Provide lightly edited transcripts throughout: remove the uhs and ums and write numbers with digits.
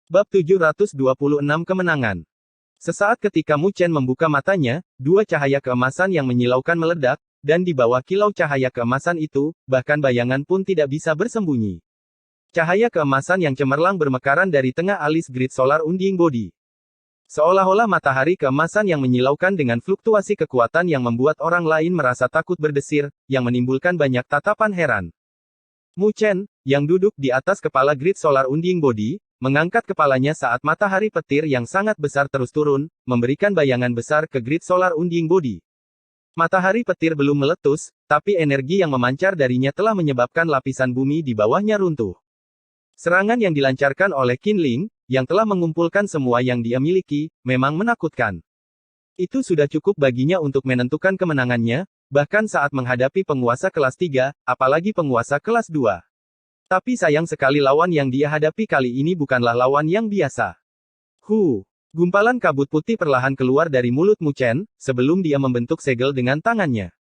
Bab 726 Kemenangan. Sesaat ketika Mu Chen membuka matanya, dua cahaya keemasan yang menyilaukan meledak, dan di bawah kilau cahaya keemasan itu, bahkan bayangan pun tidak bisa bersembunyi. Cahaya keemasan yang cemerlang bermekaran dari tengah alis Grid Solar Unding Body. Seolah-olah matahari keemasan yang menyilaukan dengan fluktuasi kekuatan yang membuat orang lain merasa takut berdesir, yang menimbulkan banyak tatapan heran. Mu Chen, yang duduk di atas kepala Grid Solar Unding Body, mengangkat kepalanya saat matahari petir yang sangat besar terus turun, memberikan bayangan besar ke Grid Solar Unding Body. Matahari petir belum meletus, tapi energi yang memancar darinya telah menyebabkan lapisan bumi di bawahnya runtuh. Serangan yang dilancarkan oleh Qin Ling, yang telah mengumpulkan semua yang dia miliki, memang menakutkan. Itu sudah cukup baginya untuk menentukan kemenangannya, bahkan saat menghadapi penguasa kelas 3, apalagi penguasa kelas 2. Tapi sayang sekali lawan yang dia hadapi kali ini bukanlah lawan yang biasa. Gumpalan kabut putih perlahan keluar dari mulut Mu Chen, sebelum dia membentuk segel dengan tangannya.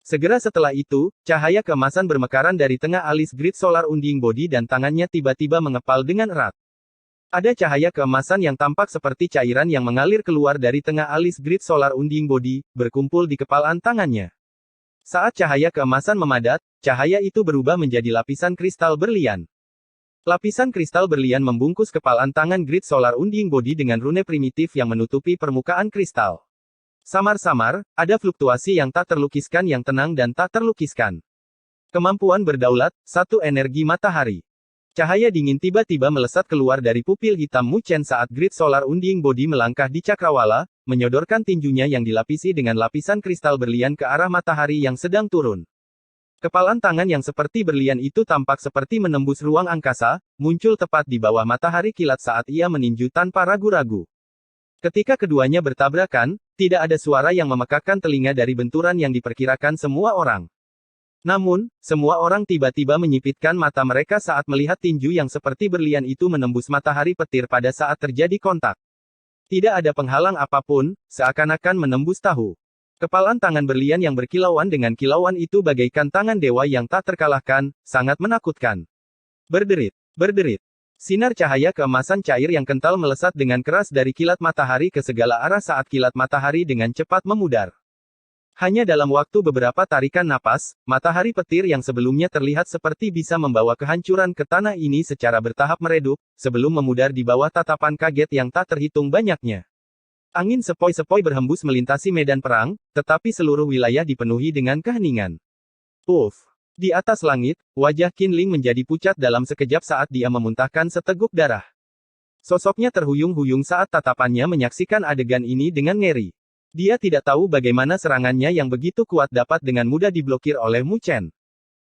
Segera setelah itu, cahaya keemasan bermekaran dari tengah alis Grid Solar Unding Body dan tangannya tiba-tiba mengepal dengan erat. Ada cahaya keemasan yang tampak seperti cairan yang mengalir keluar dari tengah alis Grid Solar Unding Body, berkumpul di kepalan tangannya. Saat cahaya keemasan memadat, cahaya itu berubah menjadi lapisan kristal berlian. Lapisan kristal berlian membungkus kepalan tangan Grid Solar Unding Body dengan rune primitif yang menutupi permukaan kristal. Samar-samar, ada fluktuasi yang tak terlukiskan yang tenang dan tak terlukiskan. Kemampuan berdaulat, satu energi matahari. Cahaya dingin tiba-tiba melesat keluar dari pupil hitam Mu Chen saat Grid Solar Unding Body melangkah di cakrawala, menyodorkan tinjunya yang dilapisi dengan lapisan kristal berlian ke arah matahari yang sedang turun. Kepalan tangan yang seperti berlian itu tampak seperti menembus ruang angkasa, muncul tepat di bawah matahari kilat saat ia meninju tanpa ragu-ragu. Ketika keduanya bertabrakan, tidak ada suara yang memekakkan telinga dari benturan yang diperkirakan semua orang. Namun, semua orang tiba-tiba menyipitkan mata mereka saat melihat tinju yang seperti berlian itu menembus matahari petir pada saat terjadi kontak. Tidak ada penghalang apapun, seakan-akan menembus tahu. Kepalan tangan berlian yang berkilauan dengan kilauan itu bagaikan tangan dewa yang tak terkalahkan, sangat menakutkan. Berderit. Sinar cahaya keemasan cair yang kental melesat dengan keras dari kilat matahari ke segala arah saat kilat matahari dengan cepat memudar. Hanya dalam waktu beberapa tarikan napas, matahari petir yang sebelumnya terlihat seperti bisa membawa kehancuran ke tanah ini secara bertahap meredup, sebelum memudar di bawah tatapan kaget yang tak terhitung banyaknya. Angin sepoi-sepoi berhembus melintasi medan perang, tetapi seluruh wilayah dipenuhi dengan keheningan. Di atas langit, wajah Qin Ling menjadi pucat dalam sekejap saat dia memuntahkan seteguk darah. Sosoknya terhuyung-huyung saat tatapannya menyaksikan adegan ini dengan ngeri. Dia tidak tahu bagaimana serangannya yang begitu kuat dapat dengan mudah diblokir oleh Mu Chen.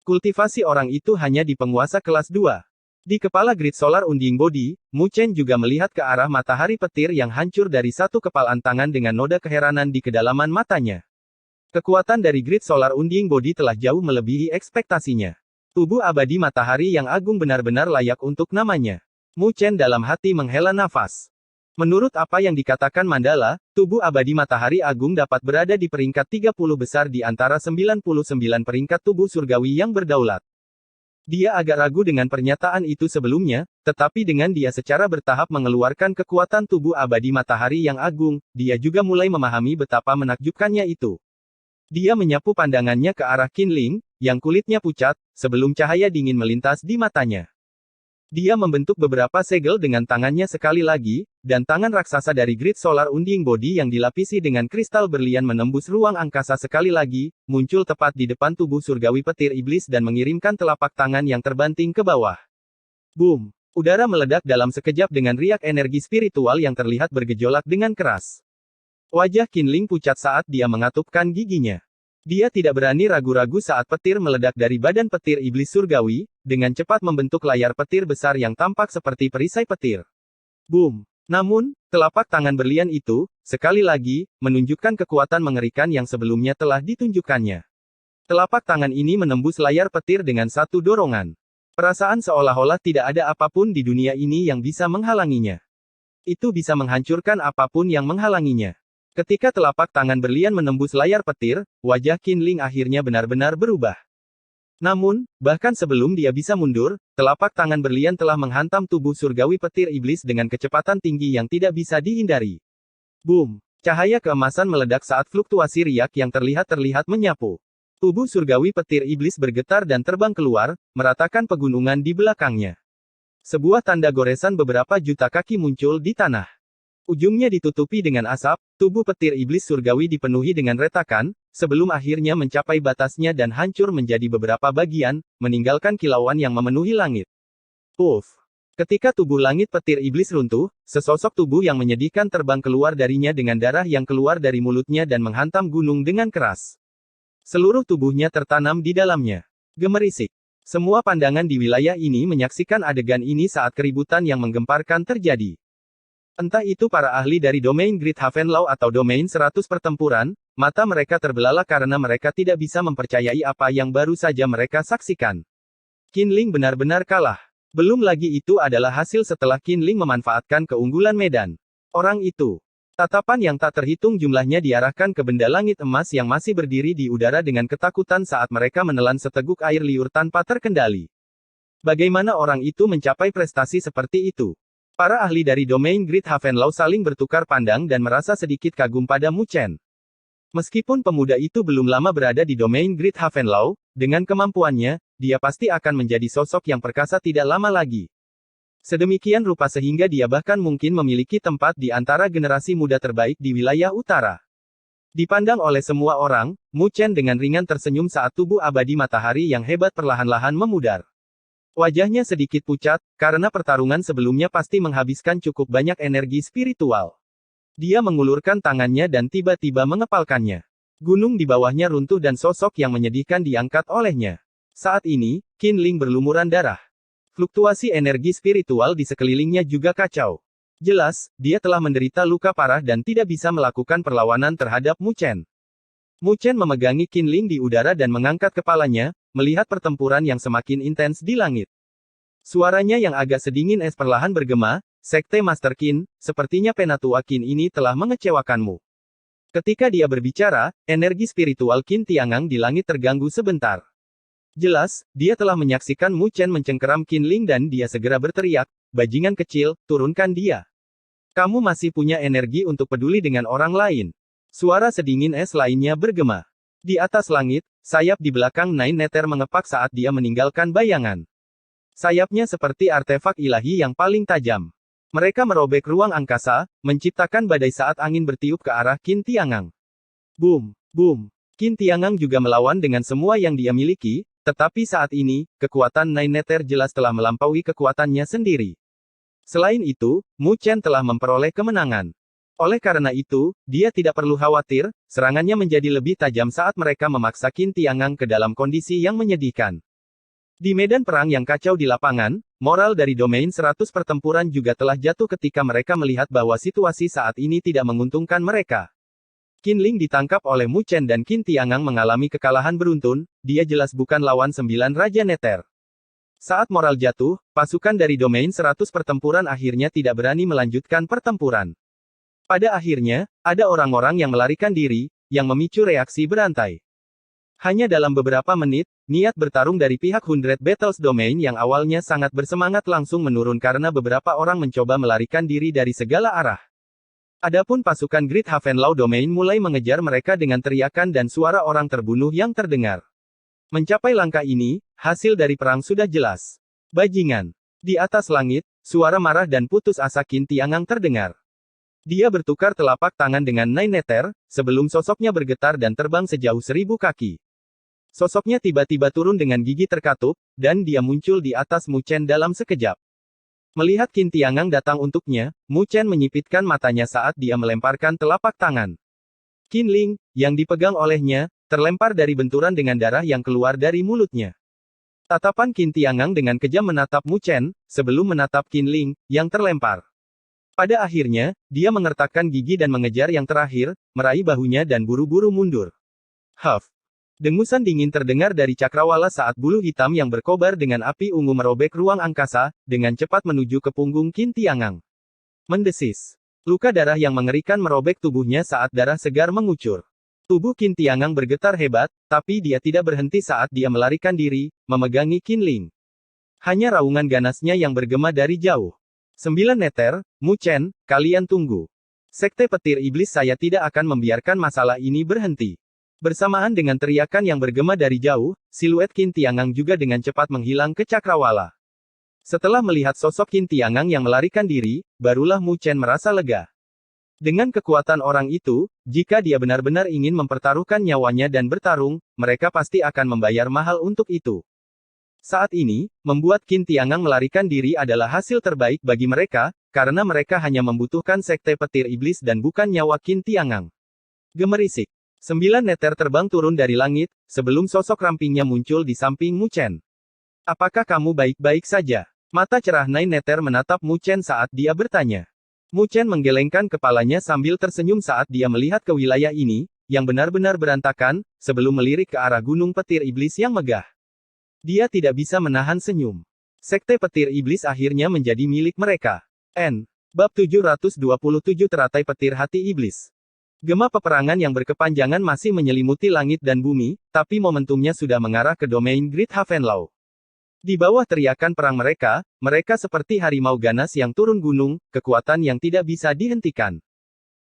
Kultivasi orang itu hanya di penguasa kelas 2. Di kepala Grid Solar Unding Body, Mu Chen juga melihat ke arah matahari petir yang hancur dari satu kepalan tangan dengan noda keheranan di kedalaman matanya. Kekuatan dari Grid Solar Unding Body telah jauh melebihi ekspektasinya. Tubuh abadi matahari yang agung benar-benar layak untuk namanya. Mu Chen dalam hati menghela nafas. Menurut apa yang dikatakan Mandala, tubuh abadi matahari agung dapat berada di peringkat 30 besar di antara 99 peringkat tubuh surgawi yang berdaulat. Dia agak ragu dengan pernyataan itu sebelumnya, tetapi dengan dia secara bertahap mengeluarkan kekuatan tubuh abadi matahari yang agung, dia juga mulai memahami betapa menakjubkannya itu. Dia menyapu pandangannya ke arah Qin Ling, yang kulitnya pucat, sebelum cahaya dingin melintas di matanya. Dia membentuk beberapa segel dengan tangannya sekali lagi, dan tangan raksasa dari Grid Solar Unding Body yang dilapisi dengan kristal berlian menembus ruang angkasa sekali lagi, muncul tepat di depan tubuh surgawi petir iblis dan mengirimkan telapak tangan yang terbanting ke bawah. Boom! Udara meledak dalam sekejap dengan riak energi spiritual yang terlihat bergejolak dengan keras. Wajah Qin Ling pucat saat dia mengatupkan giginya. Dia tidak berani ragu-ragu saat petir meledak dari badan petir iblis surgawi, dengan cepat membentuk layar petir besar yang tampak seperti perisai petir. Boom! Namun, telapak tangan berlian itu, sekali lagi, menunjukkan kekuatan mengerikan yang sebelumnya telah ditunjukkannya. Telapak tangan ini menembus layar petir dengan satu dorongan. Perasaan seolah-olah tidak ada apapun di dunia ini yang bisa menghalanginya. Itu bisa menghancurkan apapun yang menghalanginya. Ketika telapak tangan berlian menembus layar petir, wajah Qin Ling akhirnya benar-benar berubah. Namun, bahkan sebelum dia bisa mundur, telapak tangan berlian telah menghantam tubuh surgawi petir iblis dengan kecepatan tinggi yang tidak bisa dihindari. Boom! Cahaya keemasan meledak saat fluktuasi riak yang terlihat menyapu. Tubuh surgawi petir iblis bergetar dan terbang keluar, meratakan pegunungan di belakangnya. Sebuah tanda goresan beberapa juta kaki muncul di tanah. Ujungnya ditutupi dengan asap, tubuh petir iblis surgawi dipenuhi dengan retakan, sebelum akhirnya mencapai batasnya dan hancur menjadi beberapa bagian, meninggalkan kilauan yang memenuhi langit. Puff! Ketika tubuh langit petir iblis runtuh, sesosok tubuh yang menyedihkan terbang keluar darinya dengan darah yang keluar dari mulutnya dan menghantam gunung dengan keras. Seluruh tubuhnya tertanam di dalamnya. Gemerisik. Semua pandangan di wilayah ini menyaksikan adegan ini saat keributan yang menggemparkan terjadi. Entah itu para ahli dari domain Great Havenlaw atau domain 100 pertempuran, mata mereka terbelalak karena mereka tidak bisa mempercayai apa yang baru saja mereka saksikan. Qinling benar-benar kalah. Belum lagi itu adalah hasil setelah Qinling memanfaatkan keunggulan medan. Orang itu. Tatapan yang tak terhitung jumlahnya diarahkan ke benda langit emas yang masih berdiri di udara dengan ketakutan saat mereka menelan seteguk air liur tanpa terkendali. Bagaimana orang itu mencapai prestasi seperti itu? Para ahli dari domain Great Havenlaw saling bertukar pandang dan merasa sedikit kagum pada Mu Chen. Meskipun pemuda itu belum lama berada di domain Great Havenlaw, dengan kemampuannya, dia pasti akan menjadi sosok yang perkasa tidak lama lagi. Sedemikian rupa sehingga dia bahkan mungkin memiliki tempat di antara generasi muda terbaik di wilayah utara. Dipandang oleh semua orang, Mu Chen dengan ringan tersenyum saat tubuh abadi matahari yang hebat perlahan-lahan memudar. Wajahnya sedikit pucat, karena pertarungan sebelumnya pasti menghabiskan cukup banyak energi spiritual. Dia mengulurkan tangannya dan tiba-tiba mengepalkannya. Gunung di bawahnya runtuh dan sosok yang menyedihkan diangkat olehnya. Saat ini, Qinling berlumuran darah. Fluktuasi energi spiritual di sekelilingnya juga kacau. Jelas, dia telah menderita luka parah dan tidak bisa melakukan perlawanan terhadap Mu Chen. Mu Chen memegangi Qinling di udara dan mengangkat kepalanya, melihat pertempuran yang semakin intens di langit. Suaranya yang agak sedingin es perlahan bergema, Sekte Master Qin, sepertinya penatua Qin ini telah mengecewakanmu. Ketika dia berbicara, energi spiritual Qin Tiangang di langit terganggu sebentar. Jelas, dia telah menyaksikan Mu Chen mencengkeram Qinling dan dia segera berteriak, bajingan kecil, turunkan dia. Kamu masih punya energi untuk peduli dengan orang lain. Suara sedingin es lainnya bergema. Di atas langit, sayap di belakang Nine Nether mengepak saat dia meninggalkan bayangan. Sayapnya seperti artefak ilahi yang paling tajam. Mereka merobek ruang angkasa, menciptakan badai saat angin bertiup ke arah Qin Tiangang. Boom! Boom! Qin Tiangang juga melawan dengan semua yang dia miliki, tetapi saat ini, kekuatan Nine Nether jelas telah melampaui kekuatannya sendiri. Selain itu, Mu Chen telah memperoleh kemenangan. Oleh karena itu, dia tidak perlu khawatir, serangannya menjadi lebih tajam saat mereka memaksa Qin Tiangang ke dalam kondisi yang menyedihkan. Di medan perang yang kacau di lapangan, moral dari domain 100 pertempuran juga telah jatuh ketika mereka melihat bahwa situasi saat ini tidak menguntungkan mereka. Qinling ditangkap oleh Mu Chen dan Qin Tiangang mengalami kekalahan beruntun, dia jelas bukan lawan 9 Raja Nether. Saat moral jatuh, pasukan dari domain 100 pertempuran akhirnya tidak berani melanjutkan pertempuran. Pada akhirnya, ada orang-orang yang melarikan diri, yang memicu reaksi berantai. Hanya dalam beberapa menit, niat bertarung dari pihak 100 Battles Domain yang awalnya sangat bersemangat langsung menurun karena beberapa orang mencoba melarikan diri dari segala arah. Adapun pasukan Great Havenlaw Domain mulai mengejar mereka dengan teriakan dan suara orang terbunuh yang terdengar. Mencapai langkah ini, hasil dari perang sudah jelas. Bajingan. Di atas langit, suara marah dan putus asa Qin Tiangang terdengar. Dia bertukar telapak tangan dengan Nine Nether, sebelum sosoknya bergetar dan terbang sejauh 1000 kaki. Sosoknya tiba-tiba turun dengan gigi terkatup, dan dia muncul di atas Mu Chen dalam sekejap. Melihat Qin Tiangang datang untuknya, Mu Chen menyipitkan matanya saat dia melemparkan telapak tangan. Qinling, yang dipegang olehnya, terlempar dari benturan dengan darah yang keluar dari mulutnya. Tatapan Qin Tiangang dengan kejam menatap Mu Chen, sebelum menatap Qinling, yang terlempar. Pada akhirnya, dia mengertakkan gigi dan mengejar yang terakhir, meraih bahunya dan buru-buru mundur. Huff! Dengusan dingin terdengar dari cakrawala saat bulu hitam yang berkobar dengan api ungu merobek ruang angkasa, dengan cepat menuju ke punggung Qin Tiangang. Mendesis. Luka darah yang mengerikan merobek tubuhnya saat darah segar mengucur. Tubuh Qin Tiangang bergetar hebat, tapi dia tidak berhenti saat dia melarikan diri, memegangi Qin Ling. Hanya raungan ganasnya yang bergema dari jauh. 9 meter, Mu Chen, kalian tunggu. Sekte petir iblis saya tidak akan membiarkan masalah ini berhenti. Bersamaan dengan teriakan yang bergema dari jauh, siluet Qin Tiangang juga dengan cepat menghilang ke cakrawala. Setelah melihat sosok Qin Tiangang yang melarikan diri, barulah Mu Chen merasa lega. Dengan kekuatan orang itu, jika dia benar-benar ingin mempertaruhkan nyawanya dan bertarung, mereka pasti akan membayar mahal untuk itu. Saat ini, membuat Qin Tiangang melarikan diri adalah hasil terbaik bagi mereka, karena mereka hanya membutuhkan sekte petir iblis dan bukan nyawa Qin Tiangang. Gemerisik. 9 neter terbang turun dari langit, sebelum sosok rampingnya muncul di samping Mu Chen. Apakah kamu baik-baik saja? Mata cerah 9 neter menatap Mu Chen saat dia bertanya. Mu Chen menggelengkan kepalanya sambil tersenyum saat dia melihat ke wilayah ini, yang benar-benar berantakan, sebelum melirik ke arah gunung petir iblis yang megah. Dia tidak bisa menahan senyum. Sekte petir iblis akhirnya menjadi milik mereka. Bab 727 Teratai Petir Hati Iblis. Gema peperangan yang berkepanjangan masih menyelimuti langit dan bumi, tapi momentumnya sudah mengarah ke domain Great Havenlau. Di bawah teriakan perang mereka, mereka seperti harimau ganas yang turun gunung, kekuatan yang tidak bisa dihentikan.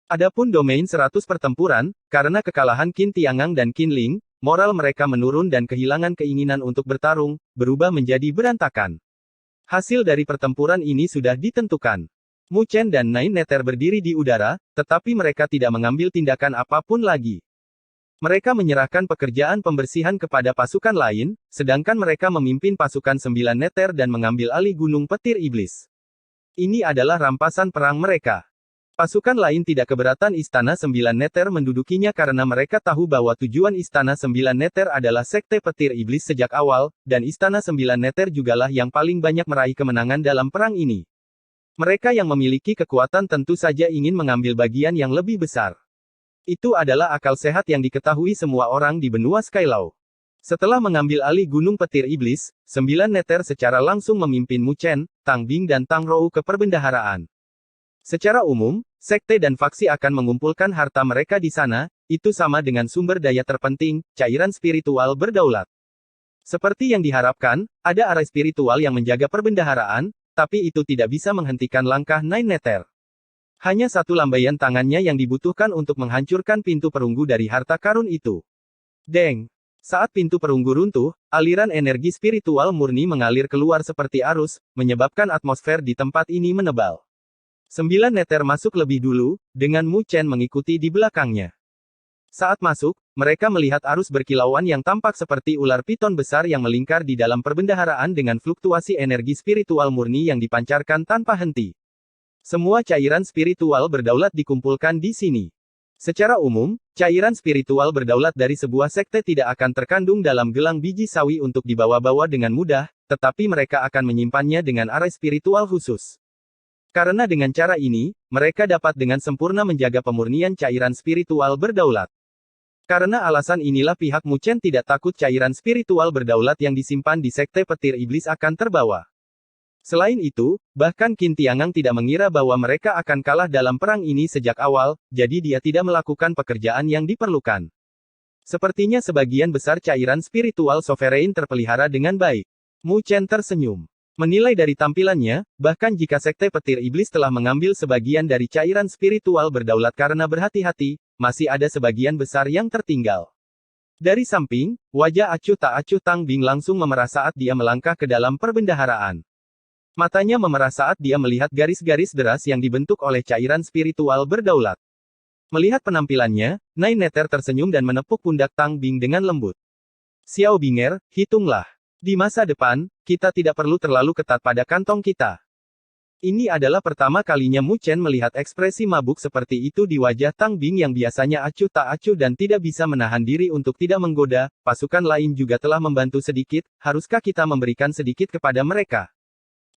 Adapun domain 100 pertempuran, karena kekalahan Qin Tiangang dan Qin Ling, moral mereka menurun dan kehilangan keinginan untuk bertarung, berubah menjadi berantakan. Hasil dari pertempuran ini sudah ditentukan. Mu Chen dan 9 neter berdiri di udara, tetapi mereka tidak mengambil tindakan apapun lagi. Mereka menyerahkan pekerjaan pembersihan kepada pasukan lain, sedangkan mereka memimpin pasukan 9 neter dan mengambil alih gunung petir iblis. Ini adalah rampasan perang mereka. Pasukan lain tidak keberatan istana 9 neter mendudukinya karena mereka tahu bahwa tujuan istana 9 neter adalah sekte petir iblis sejak awal, dan istana 9 neter jugalah yang paling banyak meraih kemenangan dalam perang ini. Mereka yang memiliki kekuatan tentu saja ingin mengambil bagian yang lebih besar. Itu adalah akal sehat yang diketahui semua orang di benua Skylaw. Setelah mengambil alih gunung petir iblis, 9 neter secara langsung memimpin Mu Chen, Tang Bing dan Tang Rou ke perbendaharaan. Secara umum, sekte dan faksi akan mengumpulkan harta mereka di sana, itu sama dengan sumber daya terpenting, cairan spiritual berdaulat. Seperti yang diharapkan, ada arah spiritual yang menjaga perbendaharaan, tapi itu tidak bisa menghentikan langkah 9 neter. Hanya satu lambaian tangannya yang dibutuhkan untuk menghancurkan pintu perunggu dari harta karun itu. Deng! Saat pintu perunggu runtuh, aliran energi spiritual murni mengalir keluar seperti arus, menyebabkan atmosfer di tempat ini menebal. 9 neter masuk lebih dulu, dengan Mu Chen mengikuti di belakangnya. Saat masuk, mereka melihat arus berkilauan yang tampak seperti ular piton besar yang melingkar di dalam perbendaharaan dengan fluktuasi energi spiritual murni yang dipancarkan tanpa henti. Semua cairan spiritual berdaulat dikumpulkan di sini. Secara umum, cairan spiritual berdaulat dari sebuah sekte tidak akan terkandung dalam gelang biji sawi untuk dibawa-bawa dengan mudah, tetapi mereka akan menyimpannya dengan arah spiritual khusus. Karena dengan cara ini, mereka dapat dengan sempurna menjaga pemurnian cairan spiritual berdaulat. Karena alasan inilah pihak Mu Chen tidak takut cairan spiritual berdaulat yang disimpan di sekte petir iblis akan terbawa. Selain itu, bahkan Qin Tiangang tidak mengira bahwa mereka akan kalah dalam perang ini sejak awal, jadi dia tidak melakukan pekerjaan yang diperlukan. Sepertinya sebagian besar cairan spiritual sovereign terpelihara dengan baik. Mu Chen tersenyum. Menilai dari tampilannya, bahkan jika sekte petir iblis telah mengambil sebagian dari cairan spiritual berdaulat karena berhati-hati, masih ada sebagian besar yang tertinggal. Dari samping, wajah acuh tak acuh Tang Bing langsung memerah saat dia melangkah ke dalam perbendaharaan. Matanya memerah saat dia melihat garis-garis deras yang dibentuk oleh cairan spiritual berdaulat. Melihat penampilannya, 9 neter tersenyum dan menepuk pundak Tang Bing dengan lembut. Xiao Binger, hitunglah. Di masa depan, kita tidak perlu terlalu ketat pada kantong kita. Ini adalah pertama kalinya Mu Chen melihat ekspresi mabuk seperti itu di wajah Tang Bing yang biasanya acuh tak acuh dan tidak bisa menahan diri untuk tidak menggoda. Pasukan lain juga telah membantu sedikit, haruskah kita memberikan sedikit kepada mereka?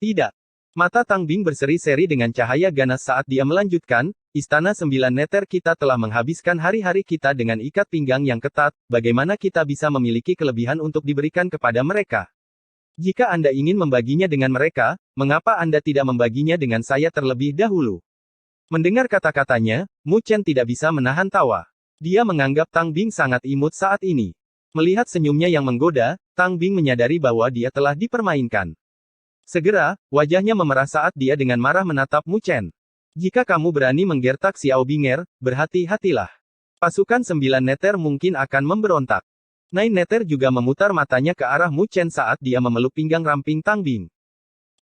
Tidak. Mata Tang Bing berseri-seri dengan cahaya ganas saat dia melanjutkan, Istana 9 neter kita telah menghabiskan hari-hari kita dengan ikat pinggang yang ketat, bagaimana kita bisa memiliki kelebihan untuk diberikan kepada mereka? Jika Anda ingin membaginya dengan mereka, mengapa Anda tidak membaginya dengan saya terlebih dahulu? Mendengar kata-katanya, Mu Chen tidak bisa menahan tawa. Dia menganggap Tang Bing sangat imut saat ini. Melihat senyumnya yang menggoda, Tang Bing menyadari bahwa dia telah dipermainkan. Segera, wajahnya memerah saat dia dengan marah menatap Mu Chen. Jika kamu berani menggertak Xiao Binger, berhati-hatilah. Pasukan 9 Neter mungkin akan memberontak. Nine Neter juga memutar matanya ke arah Mu Chen saat dia memeluk pinggang ramping Tang Bing.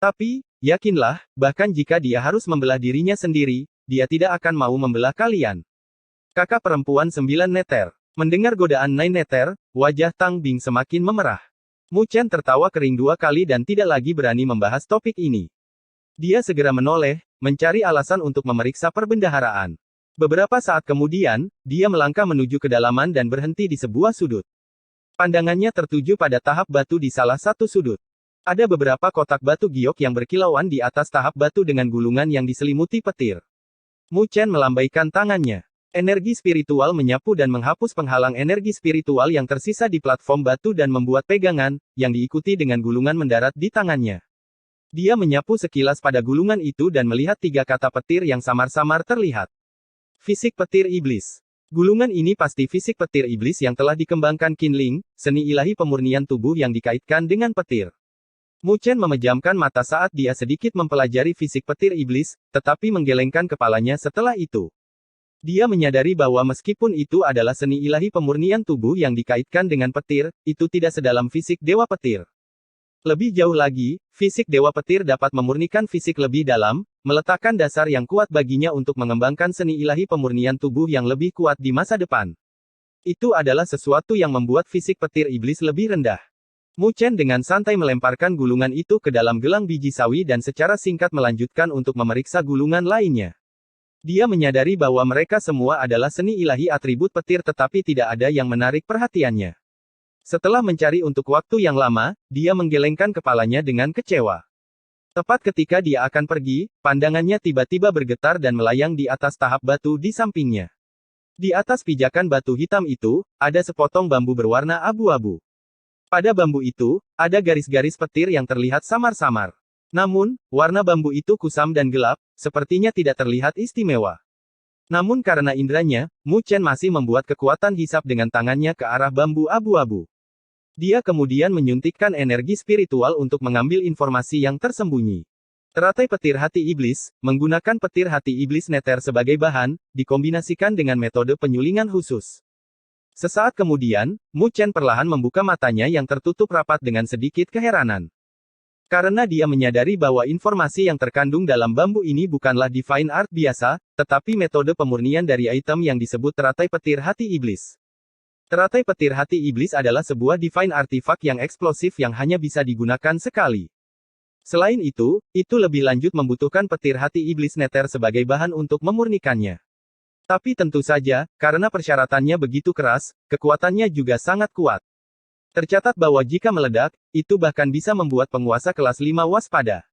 Tapi, yakinlah, bahkan jika dia harus membelah dirinya sendiri, dia tidak akan mau membelah kalian. Kakak perempuan 9 Neter. Mendengar godaan Nine Neter, wajah Tang Bing semakin memerah. Mu Chen tertawa kering 2 kali dan tidak lagi berani membahas topik ini. Dia segera menoleh, mencari alasan untuk memeriksa perbendaharaan. Beberapa saat kemudian, dia melangkah menuju kedalaman dan berhenti di sebuah sudut. Pandangannya tertuju pada tahap batu di salah satu sudut. Ada beberapa kotak batu giok yang berkilauan di atas tahap batu dengan gulungan yang diselimuti petir. Mu Chen melambaikan tangannya. Energi spiritual menyapu dan menghapus penghalang energi spiritual yang tersisa di platform batu dan membuat pegangan, yang diikuti dengan gulungan mendarat di tangannya. Dia menyapu sekilas pada gulungan itu dan melihat 3 kata petir yang samar-samar terlihat. Fisik petir iblis. Gulungan ini pasti fisik petir iblis yang telah dikembangkan Qinling, seni ilahi pemurnian tubuh yang dikaitkan dengan petir. Mu Chen memejamkan mata saat dia sedikit mempelajari fisik petir iblis, tetapi menggelengkan kepalanya setelah itu. Dia menyadari bahwa meskipun itu adalah seni ilahi pemurnian tubuh yang dikaitkan dengan petir, itu tidak sedalam fisik dewa petir. Lebih jauh lagi, fisik dewa petir dapat memurnikan fisik lebih dalam, meletakkan dasar yang kuat baginya untuk mengembangkan seni ilahi pemurnian tubuh yang lebih kuat di masa depan. Itu adalah sesuatu yang membuat fisik petir iblis lebih rendah. Mu Chen dengan santai melemparkan gulungan itu ke dalam gelang biji sawi dan secara singkat melanjutkan untuk memeriksa gulungan lainnya. Dia menyadari bahwa mereka semua adalah seni ilahi atribut petir tetapi tidak ada yang menarik perhatiannya. Setelah mencari untuk waktu yang lama, dia menggelengkan kepalanya dengan kecewa. Tepat ketika dia akan pergi, pandangannya tiba-tiba bergetar dan melayang di atas tahap batu di sampingnya. Di atas pijakan batu hitam itu, ada sepotong bambu berwarna abu-abu. Pada bambu itu, ada garis-garis petir yang terlihat samar-samar. Namun, warna bambu itu kusam dan gelap, sepertinya tidak terlihat istimewa. Namun karena indranya, Mu Chen masih membuat kekuatan hisap dengan tangannya ke arah bambu abu-abu. Dia kemudian menyuntikkan energi spiritual untuk mengambil informasi yang tersembunyi. Teratai petir hati iblis, menggunakan petir hati iblis Neter sebagai bahan, dikombinasikan dengan metode penyulingan khusus. Sesaat kemudian, Mu Chen perlahan membuka matanya yang tertutup rapat dengan sedikit keheranan. Karena dia menyadari bahwa informasi yang terkandung dalam bambu ini bukanlah divine art biasa, tetapi metode pemurnian dari item yang disebut teratai petir hati iblis. Teratai petir hati iblis adalah sebuah divine artifact yang eksplosif yang hanya bisa digunakan sekali. Selain itu lebih lanjut membutuhkan petir hati iblis Neter sebagai bahan untuk memurnikannya. Tapi tentu saja, karena persyaratannya begitu keras, kekuatannya juga sangat kuat. Tercatat bahwa jika meledak, itu bahkan bisa membuat penguasa kelas 5 waspada.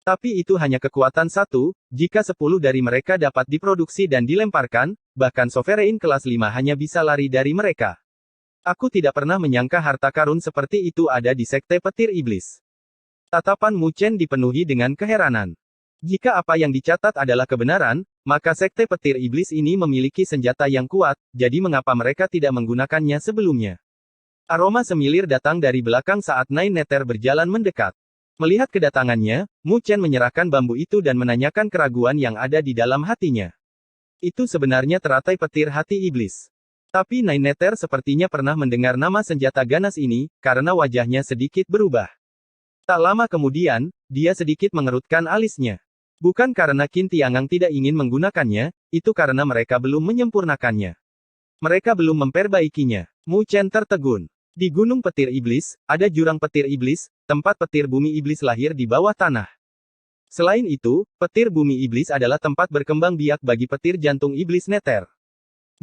Tapi itu hanya kekuatan 1, jika 10 dari mereka dapat diproduksi dan dilemparkan, bahkan Sovereign kelas 5 hanya bisa lari dari mereka. Aku tidak pernah menyangka harta karun seperti itu ada di Sekte Petir Iblis. Tatapan Mu Chen dipenuhi dengan keheranan. Jika apa yang dicatat adalah kebenaran, maka Sekte Petir Iblis ini memiliki senjata yang kuat, jadi mengapa mereka tidak menggunakannya sebelumnya? Aroma semilir datang dari belakang saat Nine Neter berjalan mendekat. Melihat kedatangannya, Mu Chen menyerahkan bambu itu dan menanyakan keraguan yang ada di dalam hatinya. Itu sebenarnya teratai petir hati iblis. Tapi Nine Neter sepertinya pernah mendengar nama senjata ganas ini, karena wajahnya sedikit berubah. Tak lama kemudian, dia sedikit mengerutkan alisnya. Bukan karena Qin Tiangang tidak ingin menggunakannya, itu karena mereka belum menyempurnakannya. Mereka belum memperbaikinya. Mu Chen tertegun. Di Gunung Petir Iblis, ada jurang petir iblis, tempat petir bumi iblis lahir di bawah tanah. Selain itu, petir bumi iblis adalah tempat berkembang biak bagi petir jantung iblis Neter.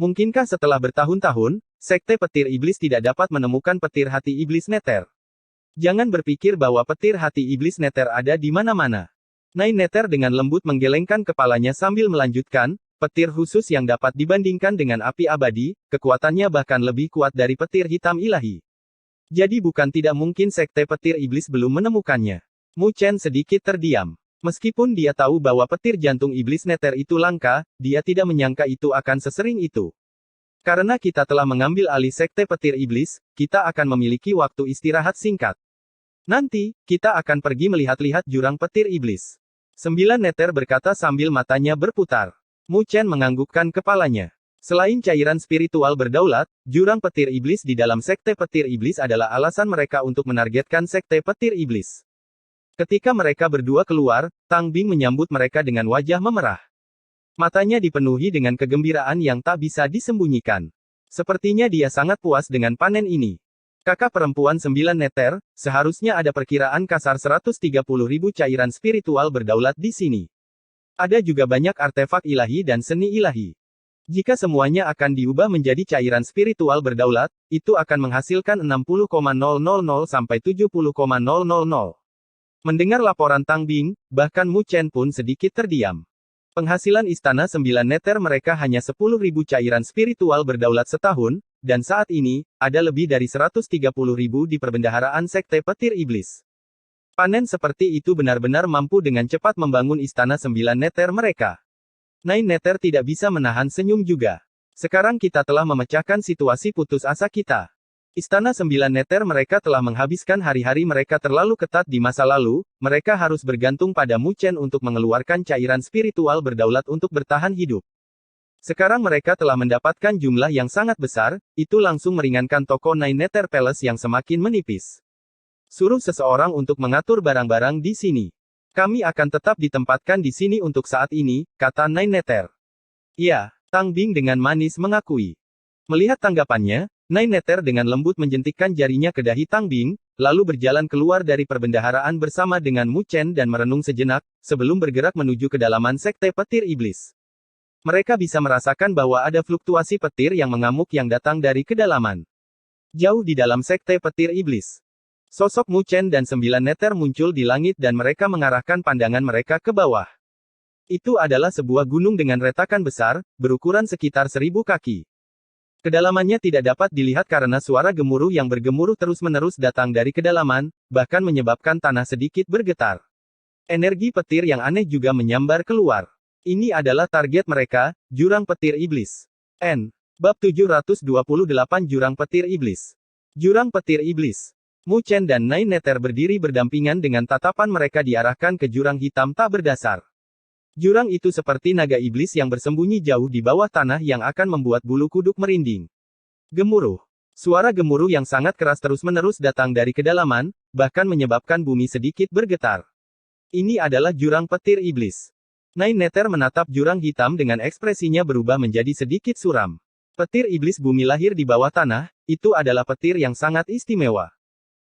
Mungkinkah setelah bertahun-tahun, Sekte Petir Iblis tidak dapat menemukan petir hati iblis Neter? Jangan berpikir bahwa petir hati iblis Neter ada di mana-mana. Nine Neter dengan lembut menggelengkan kepalanya sambil melanjutkan, petir khusus yang dapat dibandingkan dengan api abadi, kekuatannya bahkan lebih kuat dari petir hitam ilahi. Jadi bukan tidak mungkin Sekte Petir Iblis belum menemukannya. Mu Chen sedikit terdiam. Meskipun dia tahu bahwa petir jantung iblis Neter itu langka, dia tidak menyangka itu akan sesering itu. Karena kita telah mengambil alih Sekte Petir Iblis, kita akan memiliki waktu istirahat singkat. Nanti, kita akan pergi melihat-lihat jurang petir iblis. 9 Neter berkata sambil matanya berputar. Mu Chen menganggukkan kepalanya. Selain cairan spiritual berdaulat, jurang petir iblis di dalam Sekte Petir Iblis adalah alasan mereka untuk menargetkan Sekte Petir Iblis. Ketika mereka berdua keluar, Tang Bing menyambut mereka dengan wajah memerah. Matanya dipenuhi dengan kegembiraan yang tak bisa disembunyikan. Sepertinya dia sangat puas dengan panen ini. Kakak perempuan 9 Neter, seharusnya ada perkiraan kasar 130.000 cairan spiritual berdaulat di sini. Ada juga banyak artefak ilahi dan seni ilahi. Jika semuanya akan diubah menjadi cairan spiritual berdaulat, itu akan menghasilkan 60,000 sampai 70,000. Mendengar laporan Tang Bing, bahkan Mu Chen pun sedikit terdiam. Penghasilan Istana 9 Neter mereka hanya 10.000 cairan spiritual berdaulat setahun, dan saat ini, ada lebih dari 130.000 di perbendaharaan Sekte Petir Iblis. Panen seperti itu benar-benar mampu dengan cepat membangun Istana 9 Neter mereka. 9 Neter tidak bisa menahan senyum juga. Sekarang kita telah memecahkan situasi putus asa kita. Istana 9 Neter mereka telah menghabiskan hari-hari mereka terlalu ketat di masa lalu, mereka harus bergantung pada Mu Chen untuk mengeluarkan cairan spiritual berdaulat untuk bertahan hidup. Sekarang mereka telah mendapatkan jumlah yang sangat besar, itu langsung meringankan toko 9 Nether Palace yang semakin menipis. Suruh seseorang untuk mengatur barang-barang di sini. Kami akan tetap ditempatkan di sini untuk saat ini, kata 9 Nether. Ya, Tang Bing dengan manis mengakui. Melihat tanggapannya, 9 Nether dengan lembut menjentikkan jarinya ke dahi Tang Bing, lalu berjalan keluar dari perbendaharaan bersama dengan Mu Chen dan merenung sejenak, sebelum bergerak menuju kedalaman Sekte Petir Iblis. Mereka bisa merasakan bahwa ada fluktuasi petir yang mengamuk yang datang dari kedalaman. Jauh di dalam Sekte Petir Iblis. Sosok Mu Chen dan 9 Nether muncul di langit dan mereka mengarahkan pandangan mereka ke bawah. Itu adalah sebuah gunung dengan retakan besar, berukuran sekitar 1000 kaki. Kedalamannya tidak dapat dilihat karena suara gemuruh yang bergemuruh terus-menerus datang dari kedalaman, bahkan menyebabkan tanah sedikit bergetar. Energi petir yang aneh juga menyambar keluar. Ini adalah target mereka, Jurang Petir Iblis. Bab 728 Jurang Petir Iblis. Jurang Petir Iblis. Mu Chen dan 9 Nether berdiri berdampingan dengan tatapan mereka diarahkan ke jurang hitam tak berdasar. Jurang itu seperti naga iblis yang bersembunyi jauh di bawah tanah yang akan membuat bulu kuduk merinding. Gemuruh. Suara gemuruh yang sangat keras terus-menerus datang dari kedalaman, bahkan menyebabkan bumi sedikit bergetar. Ini adalah jurang petir iblis. 9 Nether menatap jurang hitam dengan ekspresinya berubah menjadi sedikit suram. Petir iblis bumi lahir di bawah tanah, itu adalah petir yang sangat istimewa.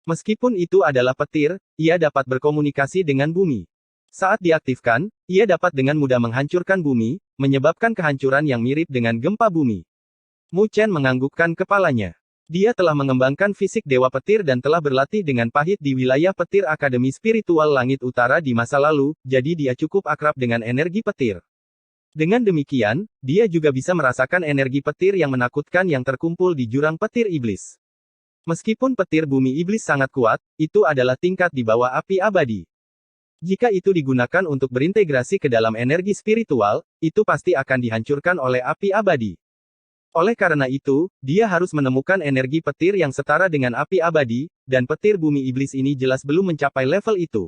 Meskipun itu adalah petir, ia dapat berkomunikasi dengan bumi. Saat diaktifkan, ia dapat dengan mudah menghancurkan bumi, menyebabkan kehancuran yang mirip dengan gempa bumi. Mu Chen menganggukkan kepalanya. Dia telah mengembangkan fisik Dewa Petir dan telah berlatih dengan pahit di wilayah petir Akademi Spiritual Langit Utara di masa lalu, jadi dia cukup akrab dengan energi petir. Dengan demikian, dia juga bisa merasakan energi petir yang menakutkan yang terkumpul di jurang petir iblis. Meskipun petir bumi iblis sangat kuat, itu adalah tingkat di bawah api abadi. Jika itu digunakan untuk berintegrasi ke dalam energi spiritual, itu pasti akan dihancurkan oleh api abadi. Oleh karena itu, dia harus menemukan energi petir yang setara dengan api abadi, dan petir bumi iblis ini jelas belum mencapai level itu.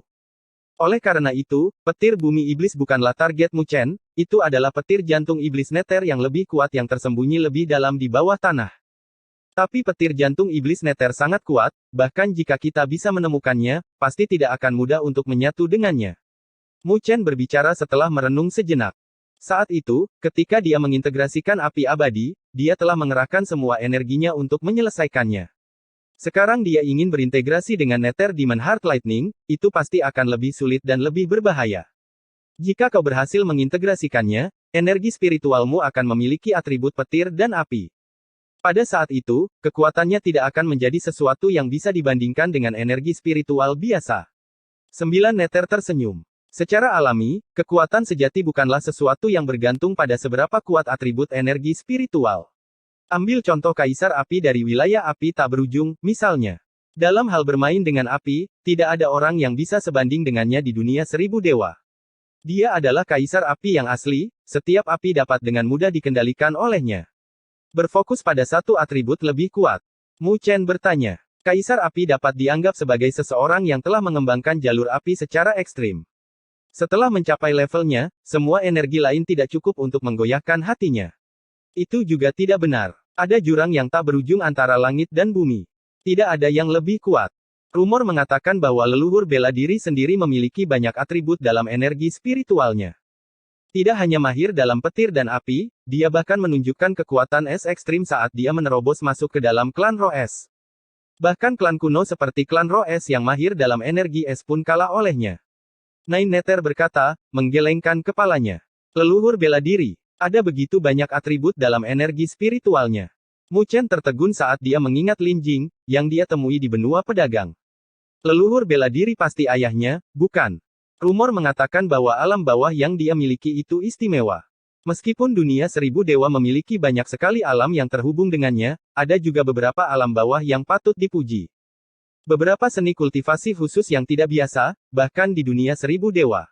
Oleh karena itu, petir bumi iblis bukanlah target Mu Chen, itu adalah petir jantung iblis Nether yang lebih kuat yang tersembunyi lebih dalam di bawah tanah. Tapi petir jantung iblis Nether sangat kuat, bahkan jika kita bisa menemukannya, pasti tidak akan mudah untuk menyatu dengannya. Mu Chen berbicara setelah merenung sejenak. Saat itu, ketika dia mengintegrasikan api abadi, dia telah mengerahkan semua energinya untuk menyelesaikannya. Sekarang dia ingin berintegrasi dengan Nether Demon Heart Lightning, itu pasti akan lebih sulit dan lebih berbahaya. Jika kau berhasil mengintegrasikannya, energi spiritualmu akan memiliki atribut petir dan api. Pada saat itu, kekuatannya tidak akan menjadi sesuatu yang bisa dibandingkan dengan energi spiritual biasa. 9 Nether tersenyum. Secara alami, kekuatan sejati bukanlah sesuatu yang bergantung pada seberapa kuat atribut energi spiritual. Ambil contoh Kaisar Api dari wilayah api tak berujung, misalnya. Dalam hal bermain dengan api, tidak ada orang yang bisa sebanding dengannya di dunia 1000 dewa. Dia adalah Kaisar Api yang asli, setiap api dapat dengan mudah dikendalikan olehnya. Berfokus pada satu atribut lebih kuat. Mu Chen bertanya. Kaisar api dapat dianggap sebagai seseorang yang telah mengembangkan jalur api secara ekstrim. Setelah mencapai levelnya, semua energi lain tidak cukup untuk menggoyahkan hatinya. Itu juga tidak benar. Ada jurang yang tak berujung antara langit dan bumi. Tidak ada yang lebih kuat. Rumor mengatakan bahwa leluhur bela diri sendiri memiliki banyak atribut dalam energi spiritualnya. Tidak hanya mahir dalam petir dan api, dia bahkan menunjukkan kekuatan es ekstrim saat dia menerobos masuk ke dalam klan roh es. Bahkan klan kuno seperti klan roh es yang mahir dalam energi es pun kalah olehnya. Nine Nether berkata, menggelengkan kepalanya. Leluhur bela diri. Ada begitu banyak atribut dalam energi spiritualnya. Mu Chen tertegun saat dia mengingat Lin Jing, yang dia temui di benua pedagang. Leluhur bela diri pasti ayahnya, bukan? Rumor mengatakan bahwa alam bawah yang dia miliki itu istimewa. Meskipun dunia seribu dewa memiliki banyak sekali alam yang terhubung dengannya, ada juga beberapa alam bawah yang patut dipuji. Beberapa seni kultivasi khusus yang tidak biasa, bahkan di dunia seribu dewa.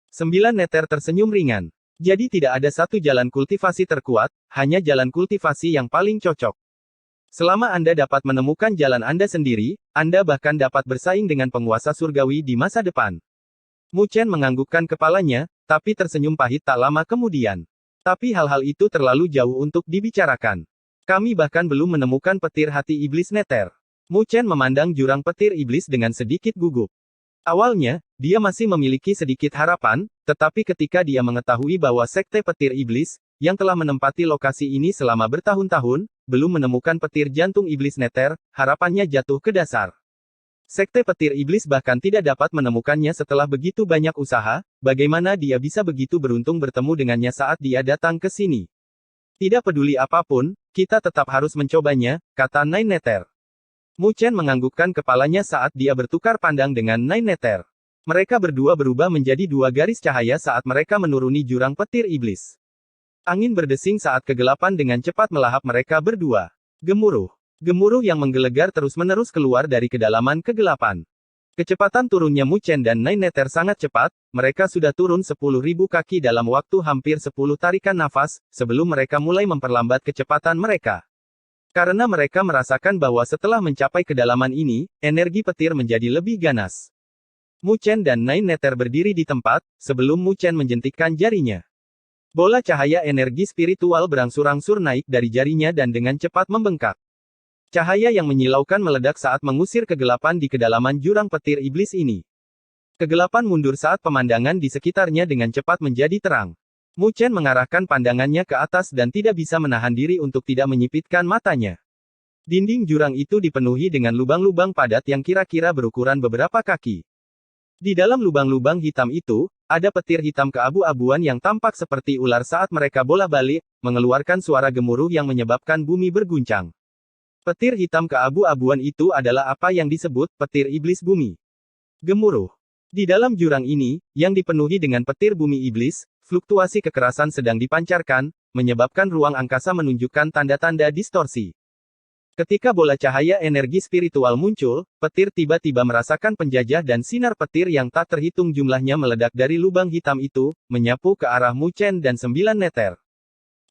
9 Nether tersenyum ringan. Jadi tidak ada satu jalan kultivasi terkuat, hanya jalan kultivasi yang paling cocok. Selama Anda dapat menemukan jalan Anda sendiri, Anda bahkan dapat bersaing dengan penguasa surgawi di masa depan. Mu Chen menganggukkan kepalanya, tapi tersenyum pahit tak lama kemudian. Tapi hal-hal itu terlalu jauh untuk dibicarakan. Kami bahkan belum menemukan petir hati iblis Nether. Mu Chen memandang jurang petir iblis dengan sedikit gugup. Awalnya, dia masih memiliki sedikit harapan, tetapi ketika dia mengetahui bahwa sekte petir iblis, yang telah menempati lokasi ini selama bertahun-tahun, belum menemukan petir jantung iblis Nether, harapannya jatuh ke dasar. Sekte petir iblis bahkan tidak dapat menemukannya setelah begitu banyak usaha, bagaimana dia bisa begitu beruntung bertemu dengannya saat dia datang ke sini. Tidak peduli apapun, kita tetap harus mencobanya, kata Nine Nether. Mu Chen menganggukkan kepalanya saat dia bertukar pandang dengan Nine Nether. Mereka berdua berubah menjadi dua garis cahaya saat mereka menuruni jurang petir iblis. Angin berdesing saat kegelapan dengan cepat melahap mereka berdua. Gemuruh. Gemuruh yang menggelegar terus-menerus keluar dari kedalaman kegelapan. Kecepatan turunnya Mu Chen dan Nine Nether sangat cepat, mereka sudah turun 10.000 kaki dalam waktu hampir 10 tarikan nafas, sebelum mereka mulai memperlambat kecepatan mereka. Karena mereka merasakan bahwa setelah mencapai kedalaman ini, energi petir menjadi lebih ganas. Mu Chen dan Nine Nether berdiri di tempat, sebelum Mu Chen menjentikkan jarinya. Bola cahaya energi spiritual berangsur-angsur naik dari jarinya dan dengan cepat membengkak. Cahaya yang menyilaukan meledak saat mengusir kegelapan di kedalaman jurang petir iblis ini. Kegelapan mundur saat pemandangan di sekitarnya dengan cepat menjadi terang. Mu Chen mengarahkan pandangannya ke atas dan tidak bisa menahan diri untuk tidak menyipitkan matanya. Dinding jurang itu dipenuhi dengan lubang-lubang padat yang kira-kira berukuran beberapa kaki. Di dalam lubang-lubang hitam itu, ada petir hitam keabu-abuan yang tampak seperti ular saat mereka bola-balik, mengeluarkan suara gemuruh yang menyebabkan bumi berguncang. Petir hitam keabu-abuan itu adalah apa yang disebut petir iblis bumi. Gemuruh. Di dalam jurang ini, yang dipenuhi dengan petir bumi iblis, fluktuasi kekerasan sedang dipancarkan, menyebabkan ruang angkasa menunjukkan tanda-tanda distorsi. Ketika bola cahaya energi spiritual muncul, petir tiba-tiba merasakan penjajah dan sinar petir yang tak terhitung jumlahnya meledak dari lubang hitam itu, menyapu ke arah Mu Chen dan 9 Nether.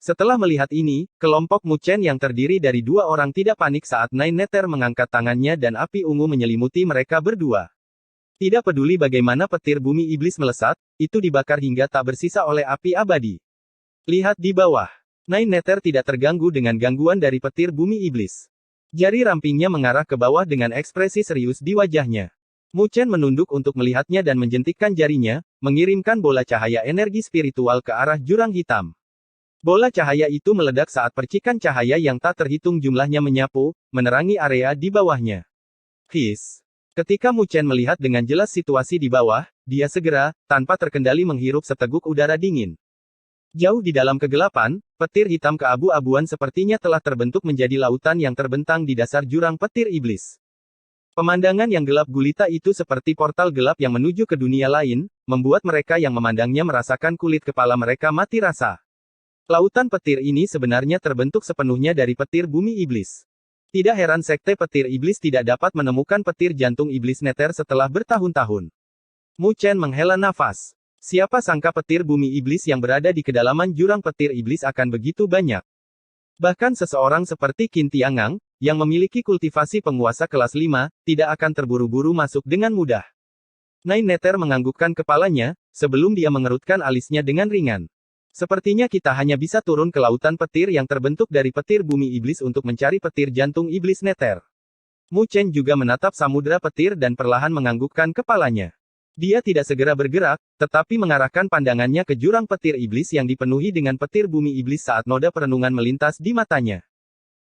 Setelah melihat ini, kelompok Mu Chen yang terdiri dari dua orang tidak panik saat Nine Nether mengangkat tangannya dan api ungu menyelimuti mereka berdua. Tidak peduli bagaimana petir bumi iblis melesat, itu dibakar hingga tak bersisa oleh api abadi. Lihat di bawah. Nine Nether tidak terganggu dengan gangguan dari petir bumi iblis. Jari rampingnya mengarah ke bawah dengan ekspresi serius di wajahnya. Mu Chen menunduk untuk melihatnya dan menjentikkan jarinya, mengirimkan bola cahaya energi spiritual ke arah jurang hitam. Bola cahaya itu meledak saat percikan cahaya yang tak terhitung jumlahnya menyapu, menerangi area di bawahnya. His. Ketika Mu Chen melihat dengan jelas situasi di bawah, dia segera, tanpa terkendali menghirup seteguk udara dingin. Jauh di dalam kegelapan, petir hitam keabu-abuan sepertinya telah terbentuk menjadi lautan yang terbentang di dasar jurang petir iblis. Pemandangan yang gelap gulita itu seperti portal gelap yang menuju ke dunia lain, membuat mereka yang memandangnya merasakan kulit kepala mereka mati rasa. Lautan petir ini sebenarnya terbentuk sepenuhnya dari petir bumi iblis. Tidak heran sekte petir iblis tidak dapat menemukan petir jantung iblis Nether setelah bertahun-tahun. Mu Chen menghela nafas. Siapa sangka petir bumi iblis yang berada di kedalaman jurang petir iblis akan begitu banyak. Bahkan seseorang seperti Qin Tiangang, yang memiliki kultivasi penguasa kelas 5, tidak akan terburu-buru masuk dengan mudah. Nine Nether menganggukkan kepalanya, sebelum dia mengerutkan alisnya dengan ringan. Sepertinya kita hanya bisa turun ke lautan petir yang terbentuk dari petir bumi iblis untuk mencari petir jantung iblis Nether. Mu Chen juga menatap samudera petir dan perlahan menganggukkan kepalanya. Dia tidak segera bergerak, tetapi mengarahkan pandangannya ke jurang petir iblis yang dipenuhi dengan petir bumi iblis saat noda perenungan melintas di matanya.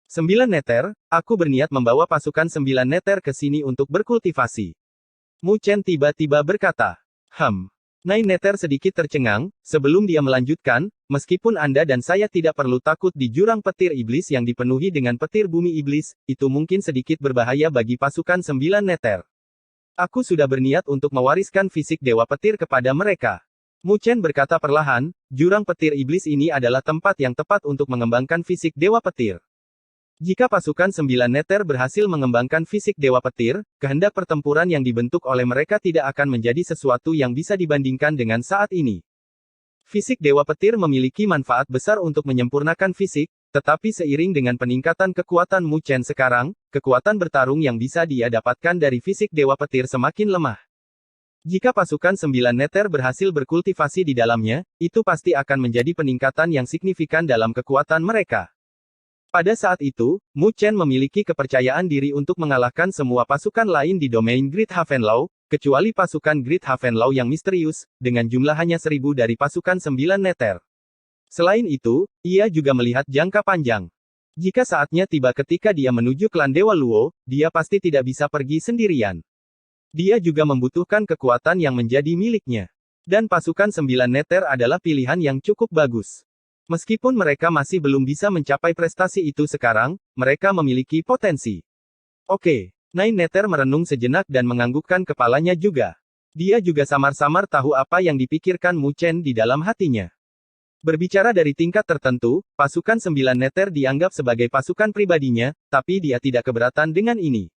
9 Nether, aku berniat membawa pasukan 9 Nether ke sini untuk berkultivasi. Mu Chen tiba-tiba berkata. Nine Nether sedikit tercengang, sebelum dia melanjutkan, meskipun Anda dan saya tidak perlu takut di jurang petir iblis yang dipenuhi dengan petir bumi iblis, itu mungkin sedikit berbahaya bagi pasukan 9 Nether. Aku sudah berniat untuk mewariskan fisik Dewa Petir kepada mereka. Mu Chen berkata perlahan, jurang petir iblis ini adalah tempat yang tepat untuk mengembangkan fisik Dewa Petir. Jika pasukan 9 Nether berhasil mengembangkan fisik Dewa Petir, kehendak pertempuran yang dibentuk oleh mereka tidak akan menjadi sesuatu yang bisa dibandingkan dengan saat ini. Fisik Dewa Petir memiliki manfaat besar untuk menyempurnakan fisik, tetapi seiring dengan peningkatan kekuatan Mu Chen sekarang, kekuatan bertarung yang bisa dia dapatkan dari fisik Dewa Petir semakin lemah. Jika pasukan 9 Nether berhasil berkultivasi di dalamnya, itu pasti akan menjadi peningkatan yang signifikan dalam kekuatan mereka. Pada saat itu, Mu Chen memiliki kepercayaan diri untuk mengalahkan semua pasukan lain di domain Great Havenlau, kecuali pasukan Great Havenlau yang misterius, dengan jumlah hanya 1000 dari pasukan 9 Nether. Selain itu, ia juga melihat jangka panjang. Jika saatnya tiba ketika dia menuju klan Dewa Luo, dia pasti tidak bisa pergi sendirian. Dia juga membutuhkan kekuatan yang menjadi miliknya. Dan pasukan 9 Nether adalah pilihan yang cukup bagus. Meskipun mereka masih belum bisa mencapai prestasi itu sekarang, mereka memiliki potensi. Oke, Nine Nether merenung sejenak dan menganggukkan kepalanya juga. Dia juga samar-samar tahu apa yang dipikirkan Mu Chen di dalam hatinya. Berbicara dari tingkat tertentu, pasukan 9 Nether dianggap sebagai pasukan pribadinya, tapi dia tidak keberatan dengan ini.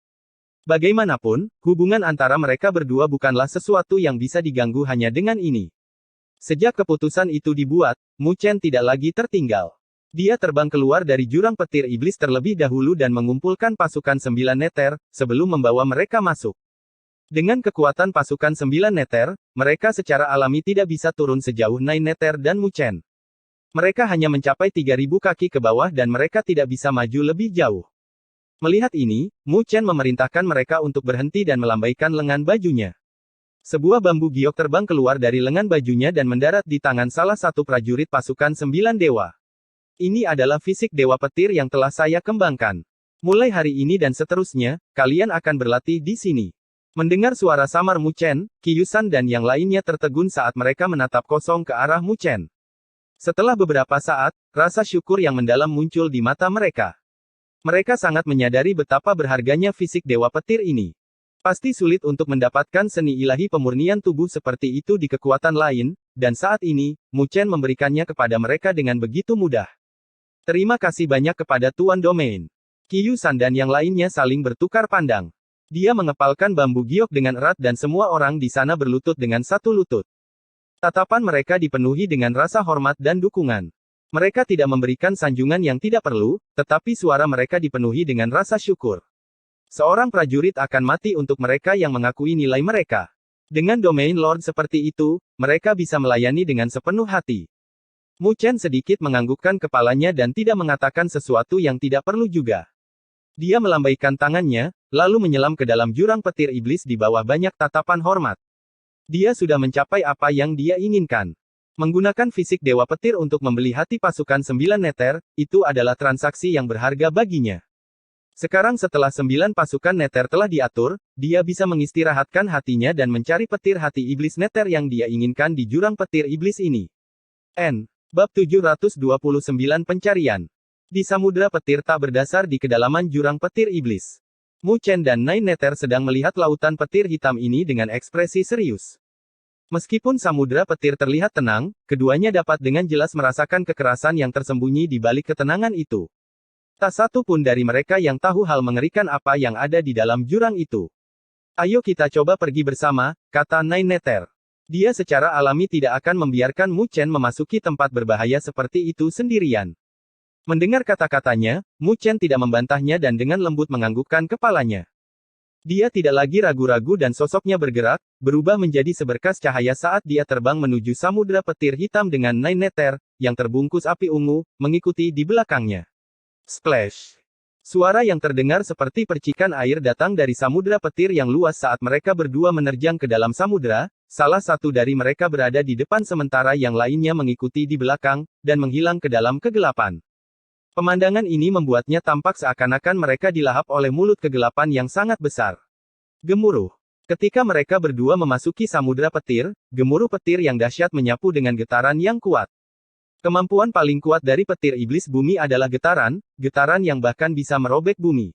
Bagaimanapun, hubungan antara mereka berdua bukanlah sesuatu yang bisa diganggu hanya dengan ini. Sejak keputusan itu dibuat, Mu Chen tidak lagi tertinggal. Dia terbang keluar dari jurang petir iblis terlebih dahulu dan mengumpulkan pasukan 9 Nether, sebelum membawa mereka masuk. Dengan kekuatan pasukan 9 Nether, mereka secara alami tidak bisa turun sejauh Nine Nether dan Mu Chen. Mereka hanya mencapai 3000 kaki ke bawah dan mereka tidak bisa maju lebih jauh. Melihat ini, Mu Chen memerintahkan mereka untuk berhenti dan melambaikan lengan bajunya. Sebuah bambu giok terbang keluar dari lengan bajunya dan mendarat di tangan salah satu prajurit pasukan 9 dewa. Ini adalah fisik Dewa Petir yang telah saya kembangkan. Mulai hari ini dan seterusnya, kalian akan berlatih di sini. Mendengar suara samar Mu Chen, Qiyusan dan yang lainnya tertegun saat mereka menatap kosong ke arah Mu Chen. Setelah beberapa saat, rasa syukur yang mendalam muncul di mata mereka. Mereka sangat menyadari betapa berharganya fisik Dewa Petir ini. Pasti sulit untuk mendapatkan seni ilahi pemurnian tubuh seperti itu di kekuatan lain, dan saat ini, Mu Chen memberikannya kepada mereka dengan begitu mudah. Terima kasih banyak kepada Tuan Domain. Qiyusan dan yang lainnya saling bertukar pandang. Dia mengepalkan bambu giok dengan erat dan semua orang di sana berlutut dengan satu lutut. Tatapan mereka dipenuhi dengan rasa hormat dan dukungan. Mereka tidak memberikan sanjungan yang tidak perlu, tetapi suara mereka dipenuhi dengan rasa syukur. Seorang prajurit akan mati untuk mereka yang mengakui nilai mereka. Dengan domain Lord seperti itu, mereka bisa melayani dengan sepenuh hati. Mu Chen sedikit menganggukkan kepalanya dan tidak mengatakan sesuatu yang tidak perlu juga. Dia melambaikan tangannya, lalu menyelam ke dalam jurang petir iblis di bawah banyak tatapan hormat. Dia sudah mencapai apa yang dia inginkan. Menggunakan fisik Dewa Petir untuk membeli hati pasukan 9 Nether, itu adalah transaksi yang berharga baginya. Sekarang setelah 9 pasukan Nether telah diatur, dia bisa mengistirahatkan hatinya dan mencari petir hati iblis Nether yang dia inginkan di jurang petir iblis ini. Bab 729 Pencarian. Di samudera petir tak berdasar di kedalaman jurang petir iblis. Mu Chen dan Nine Nether sedang melihat lautan petir hitam ini dengan ekspresi serius. Meskipun samudera petir terlihat tenang, keduanya dapat dengan jelas merasakan kekerasan yang tersembunyi di balik ketenangan itu. Tak satu pun dari mereka yang tahu hal mengerikan apa yang ada di dalam jurang itu. Ayo kita coba pergi bersama, kata Nine Nether. Dia secara alami tidak akan membiarkan Mu Chen memasuki tempat berbahaya seperti itu sendirian. Mendengar kata-katanya, Mu Chen tidak membantahnya dan dengan lembut menganggukkan kepalanya. Dia tidak lagi ragu-ragu dan sosoknya bergerak, berubah menjadi seberkas cahaya saat dia terbang menuju samudra petir hitam dengan Nine Nether, yang terbungkus api ungu, mengikuti di belakangnya. Splash! Suara yang terdengar seperti percikan air datang dari samudra petir yang luas saat mereka berdua menerjang ke dalam samudra, salah satu dari mereka berada di depan sementara yang lainnya mengikuti di belakang, dan menghilang ke dalam kegelapan. Pemandangan ini membuatnya tampak seakan-akan mereka dilahap oleh mulut kegelapan yang sangat besar. Gemuruh. Ketika mereka berdua memasuki samudra petir, gemuruh petir yang dahsyat menyapu dengan getaran yang kuat. Kemampuan paling kuat dari petir iblis bumi adalah getaran yang bahkan bisa merobek bumi.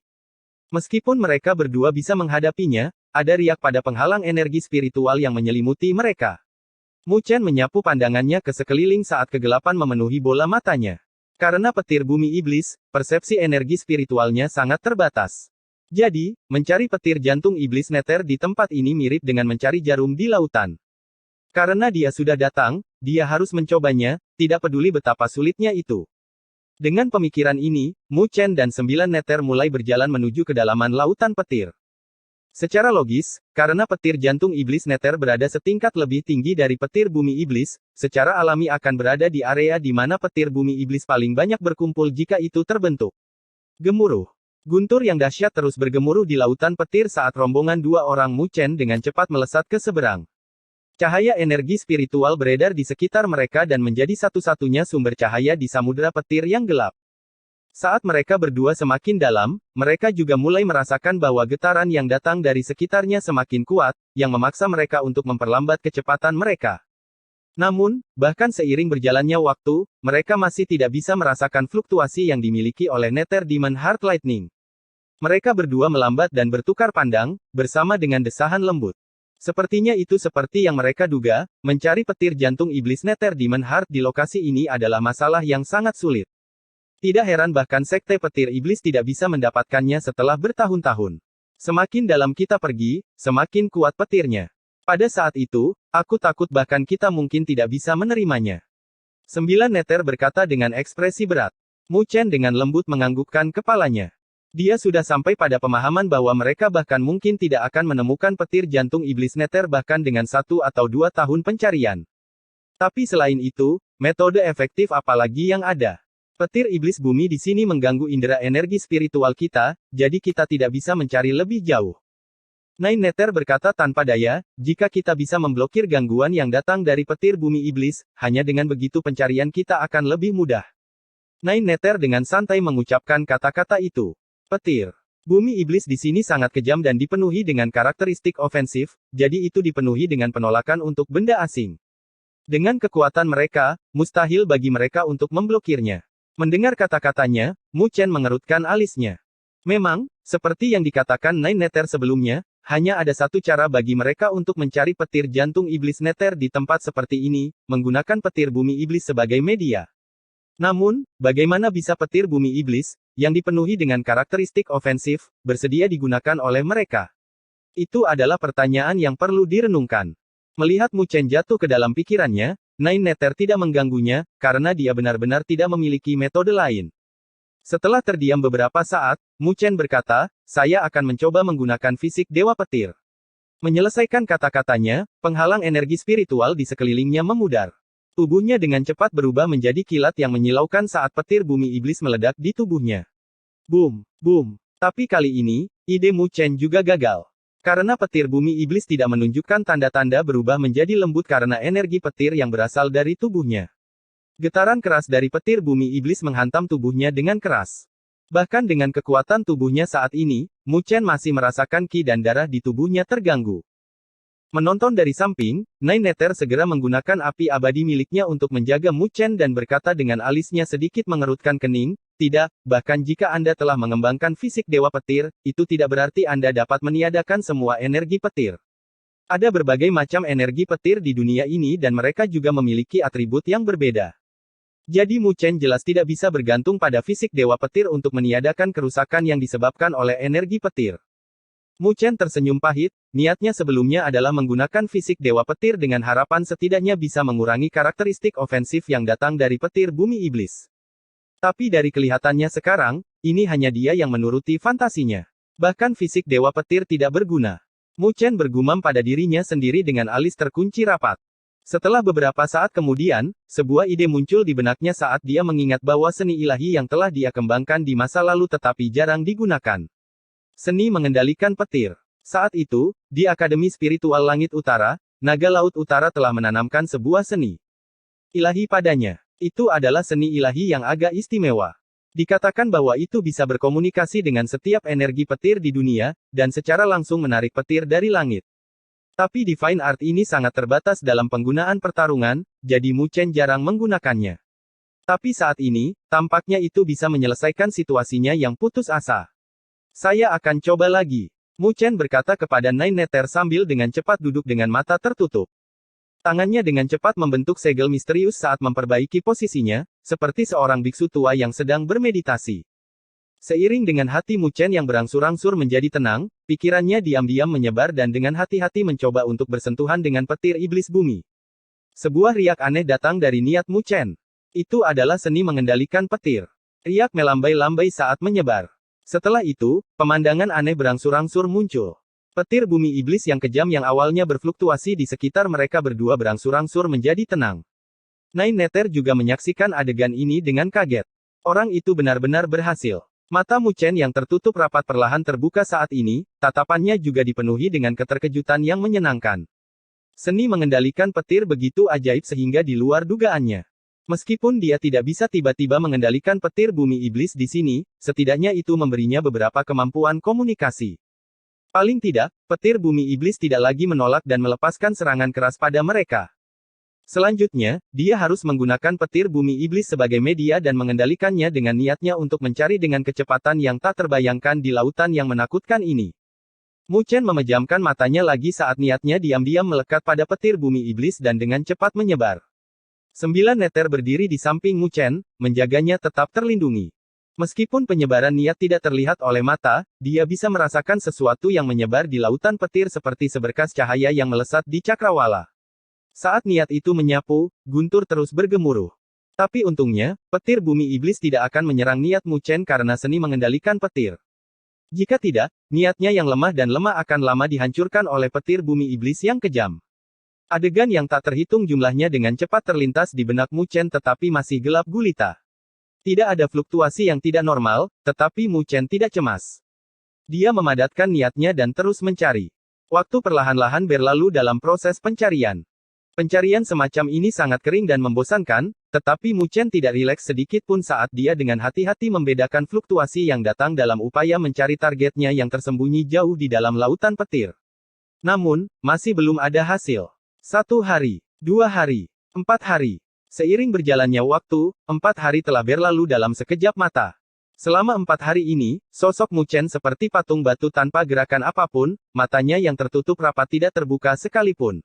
Meskipun mereka berdua bisa menghadapinya, ada riak pada penghalang energi spiritual yang menyelimuti mereka. Mu Chen menyapu pandangannya ke sekeliling saat kegelapan memenuhi bola matanya. Karena petir bumi iblis, persepsi energi spiritualnya sangat terbatas. Jadi, mencari petir jantung iblis Nether di tempat ini mirip dengan mencari jarum di lautan. Karena dia sudah datang, dia harus mencobanya, tidak peduli betapa sulitnya itu. Dengan pemikiran ini, Mu Chen dan 9 Nether mulai berjalan menuju kedalaman lautan petir. Secara logis, karena petir jantung iblis Nether berada setingkat lebih tinggi dari petir bumi iblis, secara alami akan berada di area di mana petir bumi iblis paling banyak berkumpul jika itu terbentuk. Gemuruh. Guntur yang dahsyat terus bergemuruh di lautan petir saat rombongan dua orang Mu Chen dengan cepat melesat ke seberang. Cahaya energi spiritual beredar di sekitar mereka dan menjadi satu-satunya sumber cahaya di samudra petir yang gelap. Saat mereka berdua semakin dalam, mereka juga mulai merasakan bahwa getaran yang datang dari sekitarnya semakin kuat, yang memaksa mereka untuk memperlambat kecepatan mereka. Namun, bahkan seiring berjalannya waktu, mereka masih tidak bisa merasakan fluktuasi yang dimiliki oleh Nether Demon Heart Lightning. Mereka berdua melambat dan bertukar pandang, bersama dengan desahan lembut. Sepertinya itu seperti yang mereka duga, mencari petir jantung iblis Nether Demon Heart di lokasi ini adalah masalah yang sangat sulit. Tidak heran bahkan sekte petir iblis tidak bisa mendapatkannya setelah bertahun-tahun. Semakin dalam kita pergi, semakin kuat petirnya. Pada saat itu, aku takut bahkan kita mungkin tidak bisa menerimanya. 9 Nether berkata dengan ekspresi berat. Mu Chen dengan lembut menganggukkan kepalanya. Dia sudah sampai pada pemahaman bahwa mereka bahkan mungkin tidak akan menemukan petir jantung iblis Nether bahkan dengan 1 atau 2 tahun pencarian. Tapi selain itu, metode efektif apa lagi yang ada? Petir iblis bumi di sini mengganggu indera energi spiritual kita, jadi kita tidak bisa mencari lebih jauh. Nine Nether berkata tanpa daya, jika kita bisa memblokir gangguan yang datang dari petir bumi iblis, hanya dengan begitu pencarian kita akan lebih mudah. Nine Nether dengan santai mengucapkan kata-kata itu. Petir bumi iblis di sini sangat kejam dan dipenuhi dengan karakteristik ofensif, jadi itu dipenuhi dengan penolakan untuk benda asing. Dengan kekuatan mereka, mustahil bagi mereka untuk memblokirnya. Mendengar kata-katanya, Mu Chen mengerutkan alisnya. Memang, seperti yang dikatakan Nine Nether sebelumnya, hanya ada satu cara bagi mereka untuk mencari petir jantung iblis Nether di tempat seperti ini, menggunakan petir bumi iblis sebagai media. Namun, bagaimana bisa petir bumi iblis, yang dipenuhi dengan karakteristik ofensif, bersedia digunakan oleh mereka? Itu adalah pertanyaan yang perlu direnungkan. Melihat Mu Chen jatuh ke dalam pikirannya, Nine Nether tidak mengganggunya, karena dia benar-benar tidak memiliki metode lain. Setelah terdiam beberapa saat, Mu Chen berkata, saya akan mencoba menggunakan fisik Dewa Petir. Menyelesaikan kata-katanya, penghalang energi spiritual di sekelilingnya memudar. Tubuhnya dengan cepat berubah menjadi kilat yang menyilaukan saat petir bumi iblis meledak di tubuhnya. Boom, boom. Tapi kali ini, ide Mu Chen juga gagal. Karena petir bumi iblis tidak menunjukkan tanda-tanda berubah menjadi lembut karena energi petir yang berasal dari tubuhnya. Getaran keras dari petir bumi iblis menghantam tubuhnya dengan keras. Bahkan dengan kekuatan tubuhnya saat ini, Mu Chen masih merasakan ki dan darah di tubuhnya terganggu. Menonton dari samping, Nine Nether segera menggunakan api abadi miliknya untuk menjaga Mu Chen dan berkata dengan alisnya sedikit mengerutkan kening, tidak, bahkan jika Anda telah mengembangkan fisik Dewa Petir, itu tidak berarti Anda dapat meniadakan semua energi petir. Ada berbagai macam energi petir di dunia ini dan mereka juga memiliki atribut yang berbeda. Jadi Mu Chen jelas tidak bisa bergantung pada fisik Dewa Petir untuk meniadakan kerusakan yang disebabkan oleh energi petir. Mu Chen tersenyum pahit, niatnya sebelumnya adalah menggunakan fisik Dewa Petir dengan harapan setidaknya bisa mengurangi karakteristik ofensif yang datang dari petir bumi iblis. Tapi dari kelihatannya sekarang, ini hanya dia yang menuruti fantasinya. Bahkan fisik Dewa Petir tidak berguna. Mu Chen bergumam pada dirinya sendiri dengan alis terkunci rapat. Setelah beberapa saat kemudian, sebuah ide muncul di benaknya saat dia mengingat bahwa seni ilahi yang telah dia kembangkan di masa lalu tetapi jarang digunakan. Seni mengendalikan petir. Saat itu, di Akademi Spiritual Langit Utara, Naga Laut Utara telah menanamkan sebuah seni ilahi padanya. Itu adalah seni ilahi yang agak istimewa. Dikatakan bahwa itu bisa berkomunikasi dengan setiap energi petir di dunia, dan secara langsung menarik petir dari langit. Tapi Divine Art ini sangat terbatas dalam penggunaan pertarungan, jadi Mu Chen jarang menggunakannya. Tapi saat ini, tampaknya itu bisa menyelesaikan situasinya yang putus asa. Saya akan coba lagi. Mu Chen berkata kepada Nine Nether sambil dengan cepat duduk dengan mata tertutup. Tangannya dengan cepat membentuk segel misterius saat memperbaiki posisinya, seperti seorang biksu tua yang sedang bermeditasi. Seiring dengan hati Mu Chen yang berangsur-angsur menjadi tenang, pikirannya diam-diam menyebar dan dengan hati-hati mencoba untuk bersentuhan dengan petir iblis bumi. Sebuah riak aneh datang dari niat Mu Chen. Itu adalah seni mengendalikan petir. Riak melambai-lambai saat menyebar. Setelah itu, pemandangan aneh berangsur-angsur muncul. Petir bumi iblis yang kejam yang awalnya berfluktuasi di sekitar mereka berdua berangsur-angsur menjadi tenang. Nine Nether juga menyaksikan adegan ini dengan kaget. Orang itu benar-benar berhasil. Mata Mu Chen yang tertutup rapat perlahan terbuka saat ini, tatapannya juga dipenuhi dengan keterkejutan yang menyenangkan. Seni mengendalikan petir begitu ajaib sehingga di luar dugaannya. Meskipun dia tidak bisa tiba-tiba mengendalikan petir bumi iblis di sini, setidaknya itu memberinya beberapa kemampuan komunikasi. Paling tidak, petir bumi iblis tidak lagi menolak dan melepaskan serangan keras pada mereka. Selanjutnya, dia harus menggunakan petir bumi iblis sebagai media dan mengendalikannya dengan niatnya untuk mencari dengan kecepatan yang tak terbayangkan di lautan yang menakutkan ini. Mu Chen memejamkan matanya lagi saat niatnya diam-diam melekat pada petir bumi iblis dan dengan cepat menyebar. 9 Nether berdiri di samping Mu Chen, menjaganya tetap terlindungi. Meskipun penyebaran niat tidak terlihat oleh mata, dia bisa merasakan sesuatu yang menyebar di lautan petir seperti seberkas cahaya yang melesat di cakrawala. Saat niat itu menyapu, guntur terus bergemuruh. Tapi untungnya, petir bumi iblis tidak akan menyerang niat Mu Chen karena seni mengendalikan petir. Jika tidak, niatnya yang lemah dan lemah akan lama dihancurkan oleh petir bumi iblis yang kejam. Adegan yang tak terhitung jumlahnya dengan cepat terlintas di benak Mu Chen tetapi masih gelap gulita. Tidak ada fluktuasi yang tidak normal, tetapi Mu Chen tidak cemas. Dia memadatkan niatnya dan terus mencari. Waktu perlahan-lahan berlalu dalam proses pencarian. Pencarian semacam ini sangat kering dan membosankan, tetapi Mu Chen tidak rileks sedikit pun saat dia dengan hati-hati membedakan fluktuasi yang datang dalam upaya mencari targetnya yang tersembunyi jauh di dalam lautan petir. Namun, masih belum ada hasil. 1 hari, 2 hari, 4 hari. Seiring berjalannya waktu, 4 hari telah berlalu dalam sekejap mata. Selama 4 hari ini, sosok Mu Chen seperti patung batu tanpa gerakan apapun, matanya yang tertutup rapat tidak terbuka sekalipun.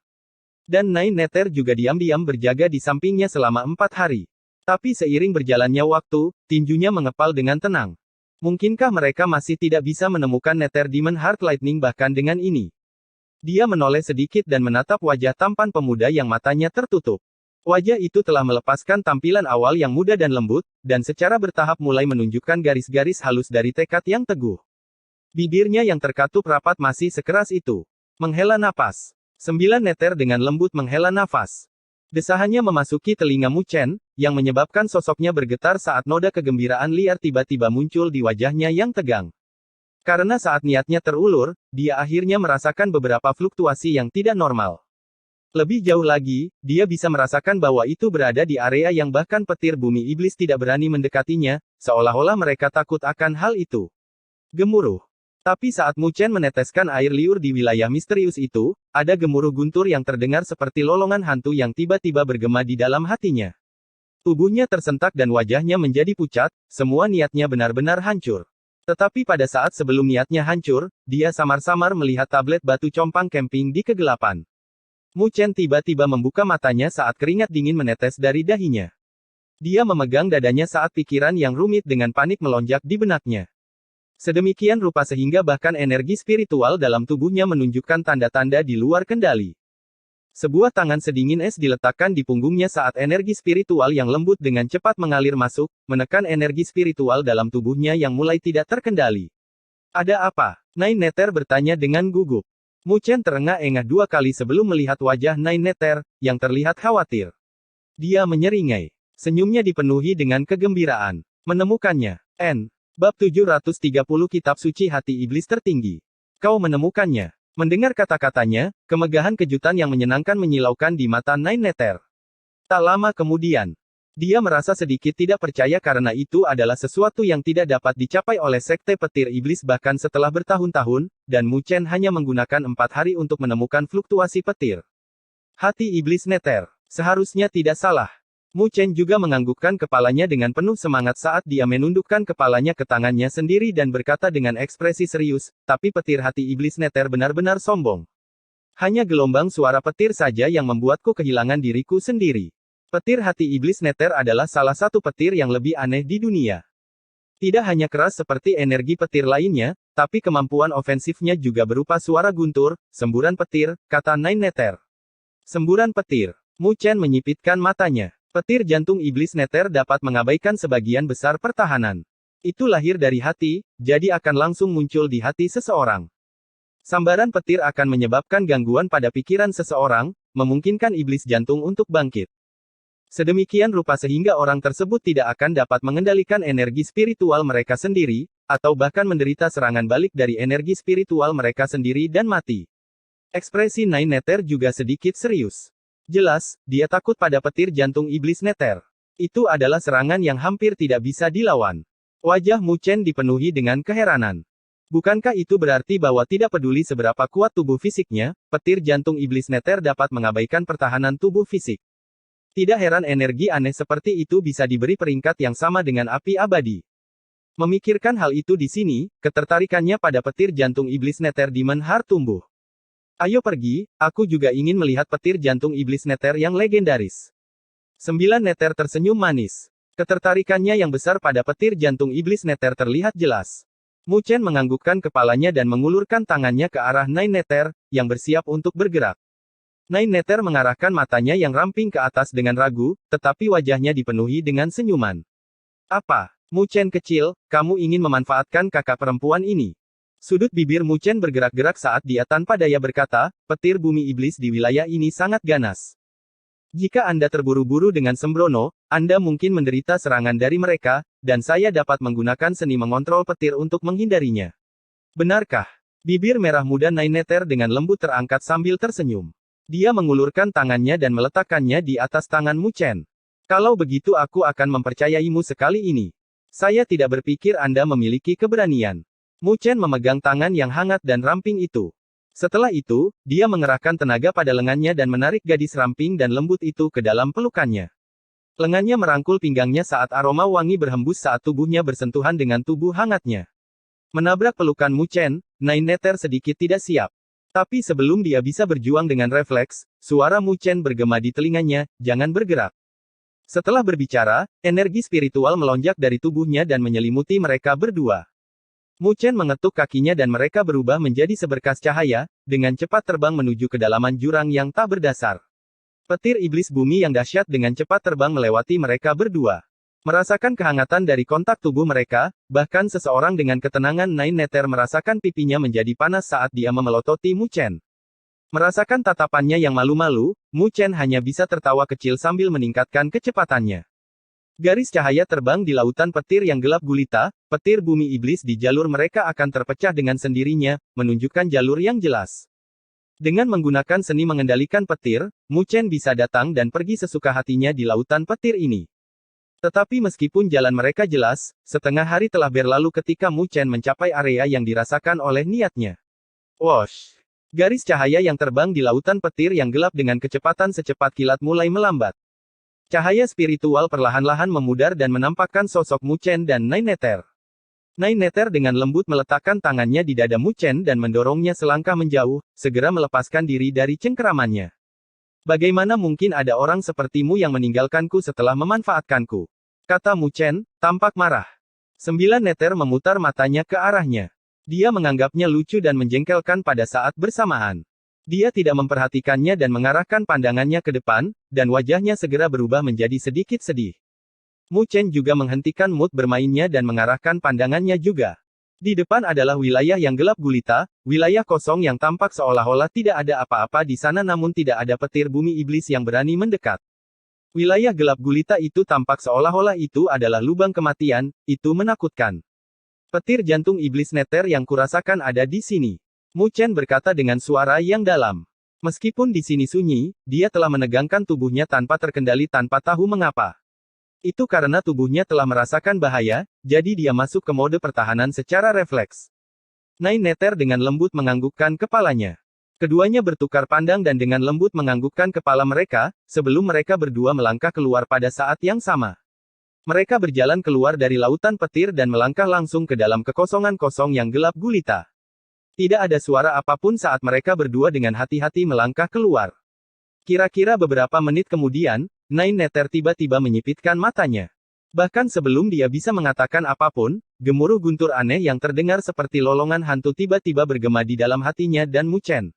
Dan Nine Nether juga diam-diam berjaga di sampingnya selama 4 hari. Tapi seiring berjalannya waktu, tinjunya mengepal dengan tenang. Mungkinkah mereka masih tidak bisa menemukan Nether Demon Heart Lightning bahkan dengan ini? Dia menoleh sedikit dan menatap wajah tampan pemuda yang matanya tertutup. Wajah itu telah melepaskan tampilan awal yang muda dan lembut, dan secara bertahap mulai menunjukkan garis-garis halus dari tekad yang teguh. Bibirnya yang terkatup rapat masih sekeras itu. Menghela napas. 9 Nether dengan lembut menghela nafas. Desahannya memasuki telinga Mu Chen, yang menyebabkan sosoknya bergetar saat noda kegembiraan liar tiba-tiba muncul di wajahnya yang tegang. Karena saat niatnya terulur, dia akhirnya merasakan beberapa fluktuasi yang tidak normal. Lebih jauh lagi, dia bisa merasakan bahwa itu berada di area yang bahkan petir bumi iblis tidak berani mendekatinya, seolah-olah mereka takut akan hal itu. Gemuruh. Tapi saat Mu Chen meneteskan air liur di wilayah misterius itu, ada gemuruh guntur yang terdengar seperti lolongan hantu yang tiba-tiba bergema di dalam hatinya. Tubuhnya tersentak dan wajahnya menjadi pucat, semua niatnya benar-benar hancur. Tetapi pada saat sebelum niatnya hancur, dia samar-samar melihat tablet batu compang camping di kegelapan. Mu Chen tiba-tiba membuka matanya saat keringat dingin menetes dari dahinya. Dia memegang dadanya saat pikiran yang rumit dengan panik melonjak di benaknya. Sedemikian rupa sehingga bahkan energi spiritual dalam tubuhnya menunjukkan tanda-tanda di luar kendali. Sebuah tangan sedingin es diletakkan di punggungnya saat energi spiritual yang lembut dengan cepat mengalir masuk, menekan energi spiritual dalam tubuhnya yang mulai tidak terkendali. Ada apa? Nine Nether bertanya dengan gugup. Mu Chen terengah-engah 2 kali sebelum melihat wajah Nine Nether, yang terlihat khawatir. Dia menyeringai. Senyumnya dipenuhi dengan kegembiraan. Menemukannya. Bab 730 Kitab Suci Hati Iblis Tertinggi. Kau menemukannya. Mendengar kata-katanya, kemegahan kejutan yang menyenangkan menyilaukan di mata Nine Nether. Tak lama kemudian, dia merasa sedikit tidak percaya karena itu adalah sesuatu yang tidak dapat dicapai oleh Sekte Petir Iblis bahkan setelah bertahun-tahun, dan Mu Chen hanya menggunakan 4 hari untuk menemukan fluktuasi petir. Hati Iblis Nether. Seharusnya tidak salah. Mu Chen juga menganggukkan kepalanya dengan penuh semangat saat dia menundukkan kepalanya ke tangannya sendiri dan berkata dengan ekspresi serius, tapi petir hati Iblis Nether benar-benar sombong. Hanya gelombang suara petir saja yang membuatku kehilangan diriku sendiri. Petir hati Iblis Nether adalah salah satu petir yang lebih aneh di dunia. Tidak hanya keras seperti energi petir lainnya, tapi kemampuan ofensifnya juga berupa suara guntur, semburan petir, kata Nine Nether. Semburan petir. Mu Chen menyipitkan matanya. Petir jantung Iblis Nether dapat mengabaikan sebagian besar pertahanan. Itu lahir dari hati, jadi akan langsung muncul di hati seseorang. Sambaran petir akan menyebabkan gangguan pada pikiran seseorang, memungkinkan iblis jantung untuk bangkit. Sedemikian rupa sehingga orang tersebut tidak akan dapat mengendalikan energi spiritual mereka sendiri, atau bahkan menderita serangan balik dari energi spiritual mereka sendiri dan mati. Ekspresi Nine Nether juga sedikit serius. Jelas, dia takut pada petir jantung Iblis Nether. Itu adalah serangan yang hampir tidak bisa dilawan. Wajah Mu Chen dipenuhi dengan keheranan. Bukankah itu berarti bahwa tidak peduli seberapa kuat tubuh fisiknya, petir jantung Iblis Nether dapat mengabaikan pertahanan tubuh fisik. Tidak heran energi aneh seperti itu bisa diberi peringkat yang sama dengan api abadi. Memikirkan hal itu di sini, ketertarikannya pada petir jantung Iblis Nether Demon Heart tumbuh. Ayo pergi, aku juga ingin melihat petir jantung Iblis Nether yang legendaris. 9 Nether tersenyum manis. Ketertarikannya yang besar pada petir jantung Iblis Nether terlihat jelas. Mu Chen menganggukkan kepalanya dan mengulurkan tangannya ke arah Nine Nether, yang bersiap untuk bergerak. Nine Nether mengarahkan matanya yang ramping ke atas dengan ragu, tetapi wajahnya dipenuhi dengan senyuman. Apa? Mu Chen kecil, kamu ingin memanfaatkan kakak perempuan ini? Sudut bibir Mu Chen bergerak-gerak saat dia tanpa daya berkata, petir bumi iblis di wilayah ini sangat ganas. Jika Anda terburu-buru dengan sembrono, Anda mungkin menderita serangan dari mereka, dan saya dapat menggunakan seni mengontrol petir untuk menghindarinya. Benarkah? Bibir merah muda Nine Nether dengan lembut terangkat sambil tersenyum. Dia mengulurkan tangannya dan meletakkannya di atas tangan Mu Chen. Kalau begitu aku akan mempercayaimu sekali ini. Saya tidak berpikir Anda memiliki keberanian. Mu Chen memegang tangan yang hangat dan ramping itu. Setelah itu, dia mengerahkan tenaga pada lengannya dan menarik gadis ramping dan lembut itu ke dalam pelukannya. Lengannya merangkul pinggangnya saat aroma wangi berhembus saat tubuhnya bersentuhan dengan tubuh hangatnya. Menabrak pelukan Mu Chen, Nine Nether sedikit tidak siap. Tapi sebelum dia bisa berjuang dengan refleks, suara Mu Chen bergema di telinganya, jangan bergerak. Setelah berbicara, energi spiritual melonjak dari tubuhnya dan menyelimuti mereka berdua. Mu Chen mengetuk kakinya dan mereka berubah menjadi seberkas cahaya, dengan cepat terbang menuju kedalaman jurang yang tak berdasar. Petir iblis bumi yang dahsyat dengan cepat terbang melewati mereka berdua. Merasakan kehangatan dari kontak tubuh mereka, bahkan seseorang dengan ketenangan Nine Nether merasakan pipinya menjadi panas saat dia memelototi Mu Chen. Merasakan tatapannya yang malu-malu, Mu Chen hanya bisa tertawa kecil sambil meningkatkan kecepatannya. Garis cahaya terbang di lautan petir yang gelap gulita, petir bumi iblis di jalur mereka akan terpecah dengan sendirinya, menunjukkan jalur yang jelas. Dengan menggunakan seni mengendalikan petir, Mu Chen bisa datang dan pergi sesuka hatinya di lautan petir ini. Tetapi meskipun jalan mereka jelas, setengah hari telah berlalu ketika Mu Chen mencapai area yang dirasakan oleh niatnya. Wosh! Garis cahaya yang terbang di lautan petir yang gelap dengan kecepatan secepat kilat mulai melambat. Cahaya spiritual perlahan-lahan memudar dan menampakkan sosok Mu Chen dan Nine Nether. Nine Nether dengan lembut meletakkan tangannya di dada Mu Chen dan mendorongnya selangkah menjauh, segera melepaskan diri dari cengkeramannya. Bagaimana mungkin ada orang sepertimu yang meninggalkanku setelah memanfaatkanku? Kata Mu Chen, tampak marah. 9 Nether memutar matanya ke arahnya. Dia menganggapnya lucu dan menjengkelkan pada saat bersamaan. Dia tidak memperhatikannya dan mengarahkan pandangannya ke depan, dan wajahnya segera berubah menjadi sedikit sedih. Mu Chen juga menghentikan mood bermainnya dan mengarahkan pandangannya juga. Di depan adalah wilayah yang gelap gulita, wilayah kosong yang tampak seolah-olah tidak ada apa-apa di sana namun tidak ada petir bumi iblis yang berani mendekat. Wilayah gelap gulita itu tampak seolah-olah itu adalah lubang kematian, itu menakutkan. Petir jantung iblis neter yang kurasakan ada di sini. Mu Chen berkata dengan suara yang dalam. Meskipun di sini sunyi, dia telah menegangkan tubuhnya tanpa terkendali tanpa tahu mengapa. Itu karena tubuhnya telah merasakan bahaya, jadi dia masuk ke mode pertahanan secara refleks. Nine Neter dengan lembut menganggukkan kepalanya. Keduanya bertukar pandang dan dengan lembut menganggukkan kepala mereka, sebelum mereka berdua melangkah keluar pada saat yang sama. Mereka berjalan keluar dari lautan petir dan melangkah langsung ke dalam kekosongan kosong yang gelap gulita. Tidak ada suara apapun saat mereka berdua dengan hati-hati melangkah keluar. Kira-kira beberapa menit kemudian, Nine Neter tiba-tiba menyipitkan matanya. Bahkan sebelum dia bisa mengatakan apapun, gemuruh guntur aneh yang terdengar seperti lolongan hantu tiba-tiba bergema di dalam hatinya dan Mu Chen.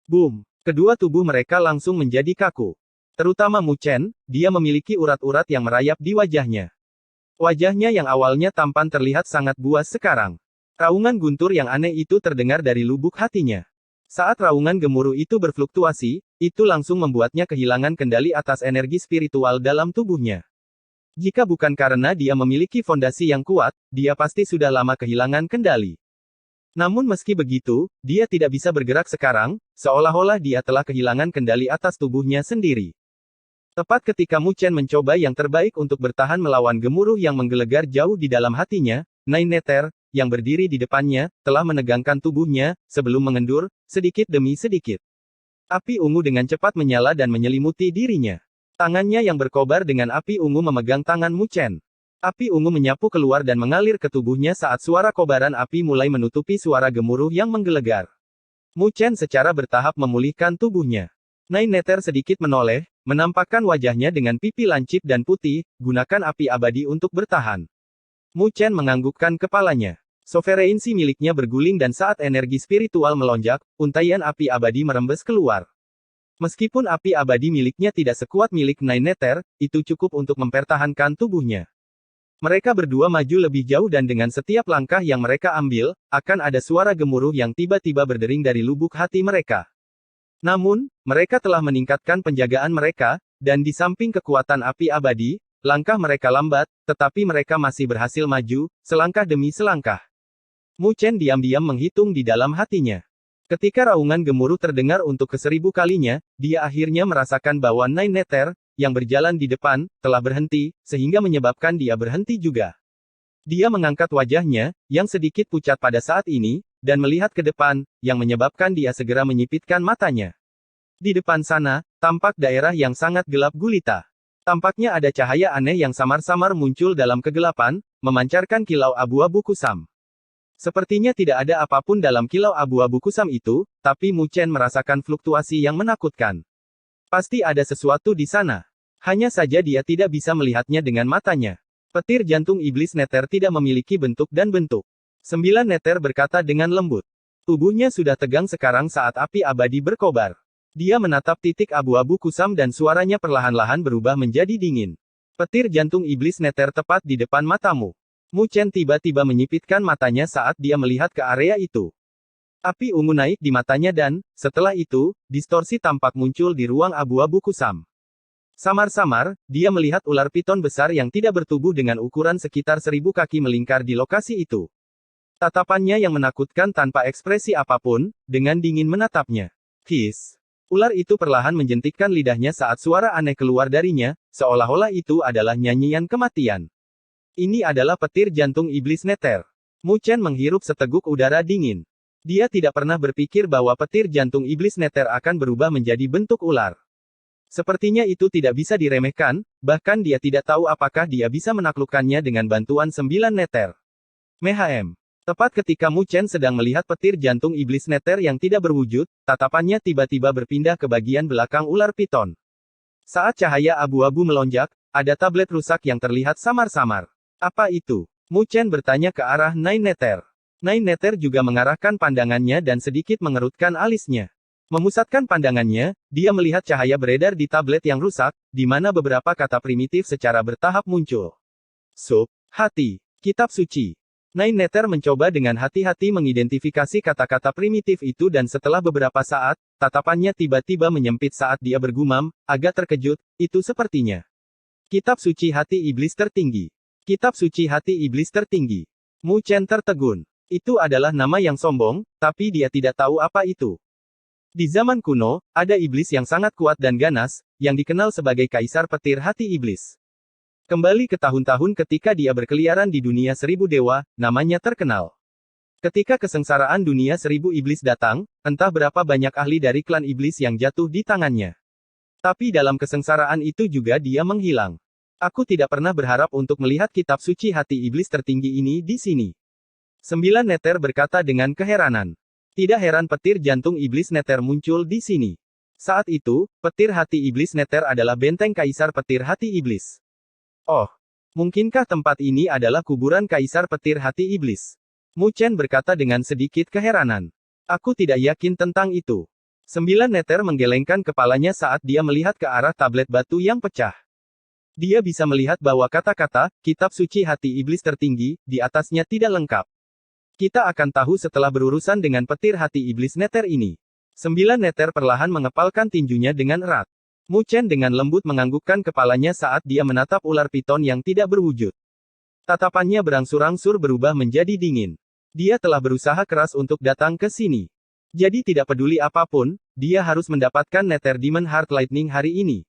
Boom! Kedua tubuh mereka langsung menjadi kaku. Terutama Mu Chen, dia memiliki urat-urat yang merayap di wajahnya. Wajahnya yang awalnya tampan terlihat sangat buas sekarang. Raungan guntur yang aneh itu terdengar dari lubuk hatinya. Saat raungan gemuruh itu berfluktuasi, itu langsung membuatnya kehilangan kendali atas energi spiritual dalam tubuhnya. Jika bukan karena dia memiliki fondasi yang kuat, dia pasti sudah lama kehilangan kendali. Namun meski begitu, dia tidak bisa bergerak sekarang, seolah-olah dia telah kehilangan kendali atas tubuhnya sendiri. Tepat ketika Mu Chen mencoba yang terbaik untuk bertahan melawan gemuruh yang menggelegar jauh di dalam hatinya, Nine Neter, yang berdiri di depannya, telah menegangkan tubuhnya, sebelum mengendur, sedikit demi sedikit. Api ungu dengan cepat menyala dan menyelimuti dirinya. Tangannya yang berkobar dengan api ungu memegang tangan Mu Chen. Api ungu menyapu keluar dan mengalir ke tubuhnya saat suara kobaran api mulai menutupi suara gemuruh yang menggelegar. Mu Chen secara bertahap memulihkan tubuhnya. Nine Neter sedikit menoleh, menampakkan wajahnya dengan pipi lancip dan putih, gunakan api abadi untuk bertahan. Mu Chen menganggukkan kepalanya. Sovereignty miliknya berguling dan saat energi spiritual melonjak, untaian api abadi merembes keluar. Meskipun api abadi miliknya tidak sekuat milik Nine Neter, itu cukup untuk mempertahankan tubuhnya. Mereka berdua maju lebih jauh dan dengan setiap langkah yang mereka ambil, akan ada suara gemuruh yang tiba-tiba berdering dari lubuk hati mereka. Namun, mereka telah meningkatkan penjagaan mereka, dan di samping kekuatan api abadi, langkah mereka lambat, tetapi mereka masih berhasil maju, selangkah demi selangkah. Mu Chen diam-diam menghitung di dalam hatinya. Ketika raungan gemuruh terdengar untuk ke-1000 kalinya, dia akhirnya merasakan bahwa Nine Neter, yang berjalan di depan, telah berhenti, sehingga menyebabkan dia berhenti juga. Dia mengangkat wajahnya, yang sedikit pucat pada saat ini, dan melihat ke depan, yang menyebabkan dia segera menyipitkan matanya. Di depan sana, tampak daerah yang sangat gelap gulita. Tampaknya ada cahaya aneh yang samar-samar muncul dalam kegelapan, memancarkan kilau abu-abu kusam. Sepertinya tidak ada apapun dalam kilau abu-abu kusam itu, tapi Mu Chen merasakan fluktuasi yang menakutkan. Pasti ada sesuatu di sana. Hanya saja dia tidak bisa melihatnya dengan matanya. Petir jantung iblis Neter tidak memiliki bentuk dan bentuk. 9 Neter berkata dengan lembut. Tubuhnya sudah tegang sekarang saat api abadi berkobar. Dia menatap titik abu-abu kusam dan suaranya perlahan-lahan berubah menjadi dingin. Petir jantung iblis Neter tepat di depan matamu. Mu Chen tiba-tiba menyipitkan matanya saat dia melihat ke area itu. Api ungu naik di matanya dan, setelah itu, distorsi tampak muncul di ruang abu-abu kusam. Samar-samar, dia melihat ular piton besar yang tidak bertubuh dengan ukuran sekitar 1000 kaki melingkar di lokasi itu. Tatapannya yang menakutkan tanpa ekspresi apapun, dengan dingin menatapnya. Hiss. Ular itu perlahan menjentikkan lidahnya saat suara aneh keluar darinya, seolah-olah itu adalah nyanyian kematian. Ini adalah petir jantung iblis Neter. Mu Chen menghirup seteguk udara dingin. Dia tidak pernah berpikir bahwa petir jantung iblis Neter akan berubah menjadi bentuk ular. Sepertinya itu tidak bisa diremehkan, bahkan dia tidak tahu apakah dia bisa menaklukkannya dengan bantuan 9 Neter. Mehm. Tepat ketika Mu Chen sedang melihat petir jantung iblis Neter yang tidak berwujud, tatapannya tiba-tiba berpindah ke bagian belakang ular piton. Saat cahaya abu-abu melonjak, ada tablet rusak yang terlihat samar-samar. Apa itu? Mu Chen bertanya ke arah Nine Neter. Nine Neter juga mengarahkan pandangannya dan sedikit mengerutkan alisnya. Memusatkan pandangannya, dia melihat cahaya beredar di tablet yang rusak, di mana beberapa kata primitif secara bertahap muncul. Sub, hati, kitab suci. Nine Nether mencoba dengan hati-hati mengidentifikasi kata-kata primitif itu dan setelah beberapa saat, tatapannya tiba-tiba menyempit saat dia bergumam, agak terkejut, itu sepertinya. Kitab suci hati iblis tertinggi. Kitab suci hati iblis tertinggi. Mu Chen tertegun. Itu adalah nama yang sombong, tapi dia tidak tahu apa itu. Di zaman kuno, ada iblis yang sangat kuat dan ganas, yang dikenal sebagai Kaisar Petir Hati Iblis. Kembali ke tahun-tahun ketika dia berkeliaran di dunia seribu dewa, namanya terkenal. Ketika kesengsaraan dunia seribu iblis datang, entah berapa banyak ahli dari klan iblis yang jatuh di tangannya. Tapi dalam kesengsaraan itu juga dia menghilang. Aku tidak pernah berharap untuk melihat kitab suci hati iblis tertinggi ini di sini. 9 Nether berkata dengan keheranan. Tidak heran petir jantung iblis Nether muncul di sini. Saat itu, petir hati iblis Nether adalah benteng Kaisar Petir Hati Iblis. Oh, mungkinkah tempat ini adalah kuburan Kaisar Petir Hati Iblis? Mu Chen berkata dengan sedikit keheranan. Aku tidak yakin tentang itu. 9 Nether menggelengkan kepalanya saat dia melihat ke arah tablet batu yang pecah. Dia bisa melihat bahwa kata-kata, kitab suci hati iblis tertinggi, di atasnya tidak lengkap. Kita akan tahu setelah berurusan dengan petir hati iblis Nether ini. 9 Nether perlahan mengepalkan tinjunya dengan erat. Mu Chen dengan lembut menganggukkan kepalanya saat dia menatap ular piton yang tidak berwujud. Tatapannya berangsur-angsur berubah menjadi dingin. Dia telah berusaha keras untuk datang ke sini. Jadi tidak peduli apapun, dia harus mendapatkan Nether Demon Heart Lightning hari ini.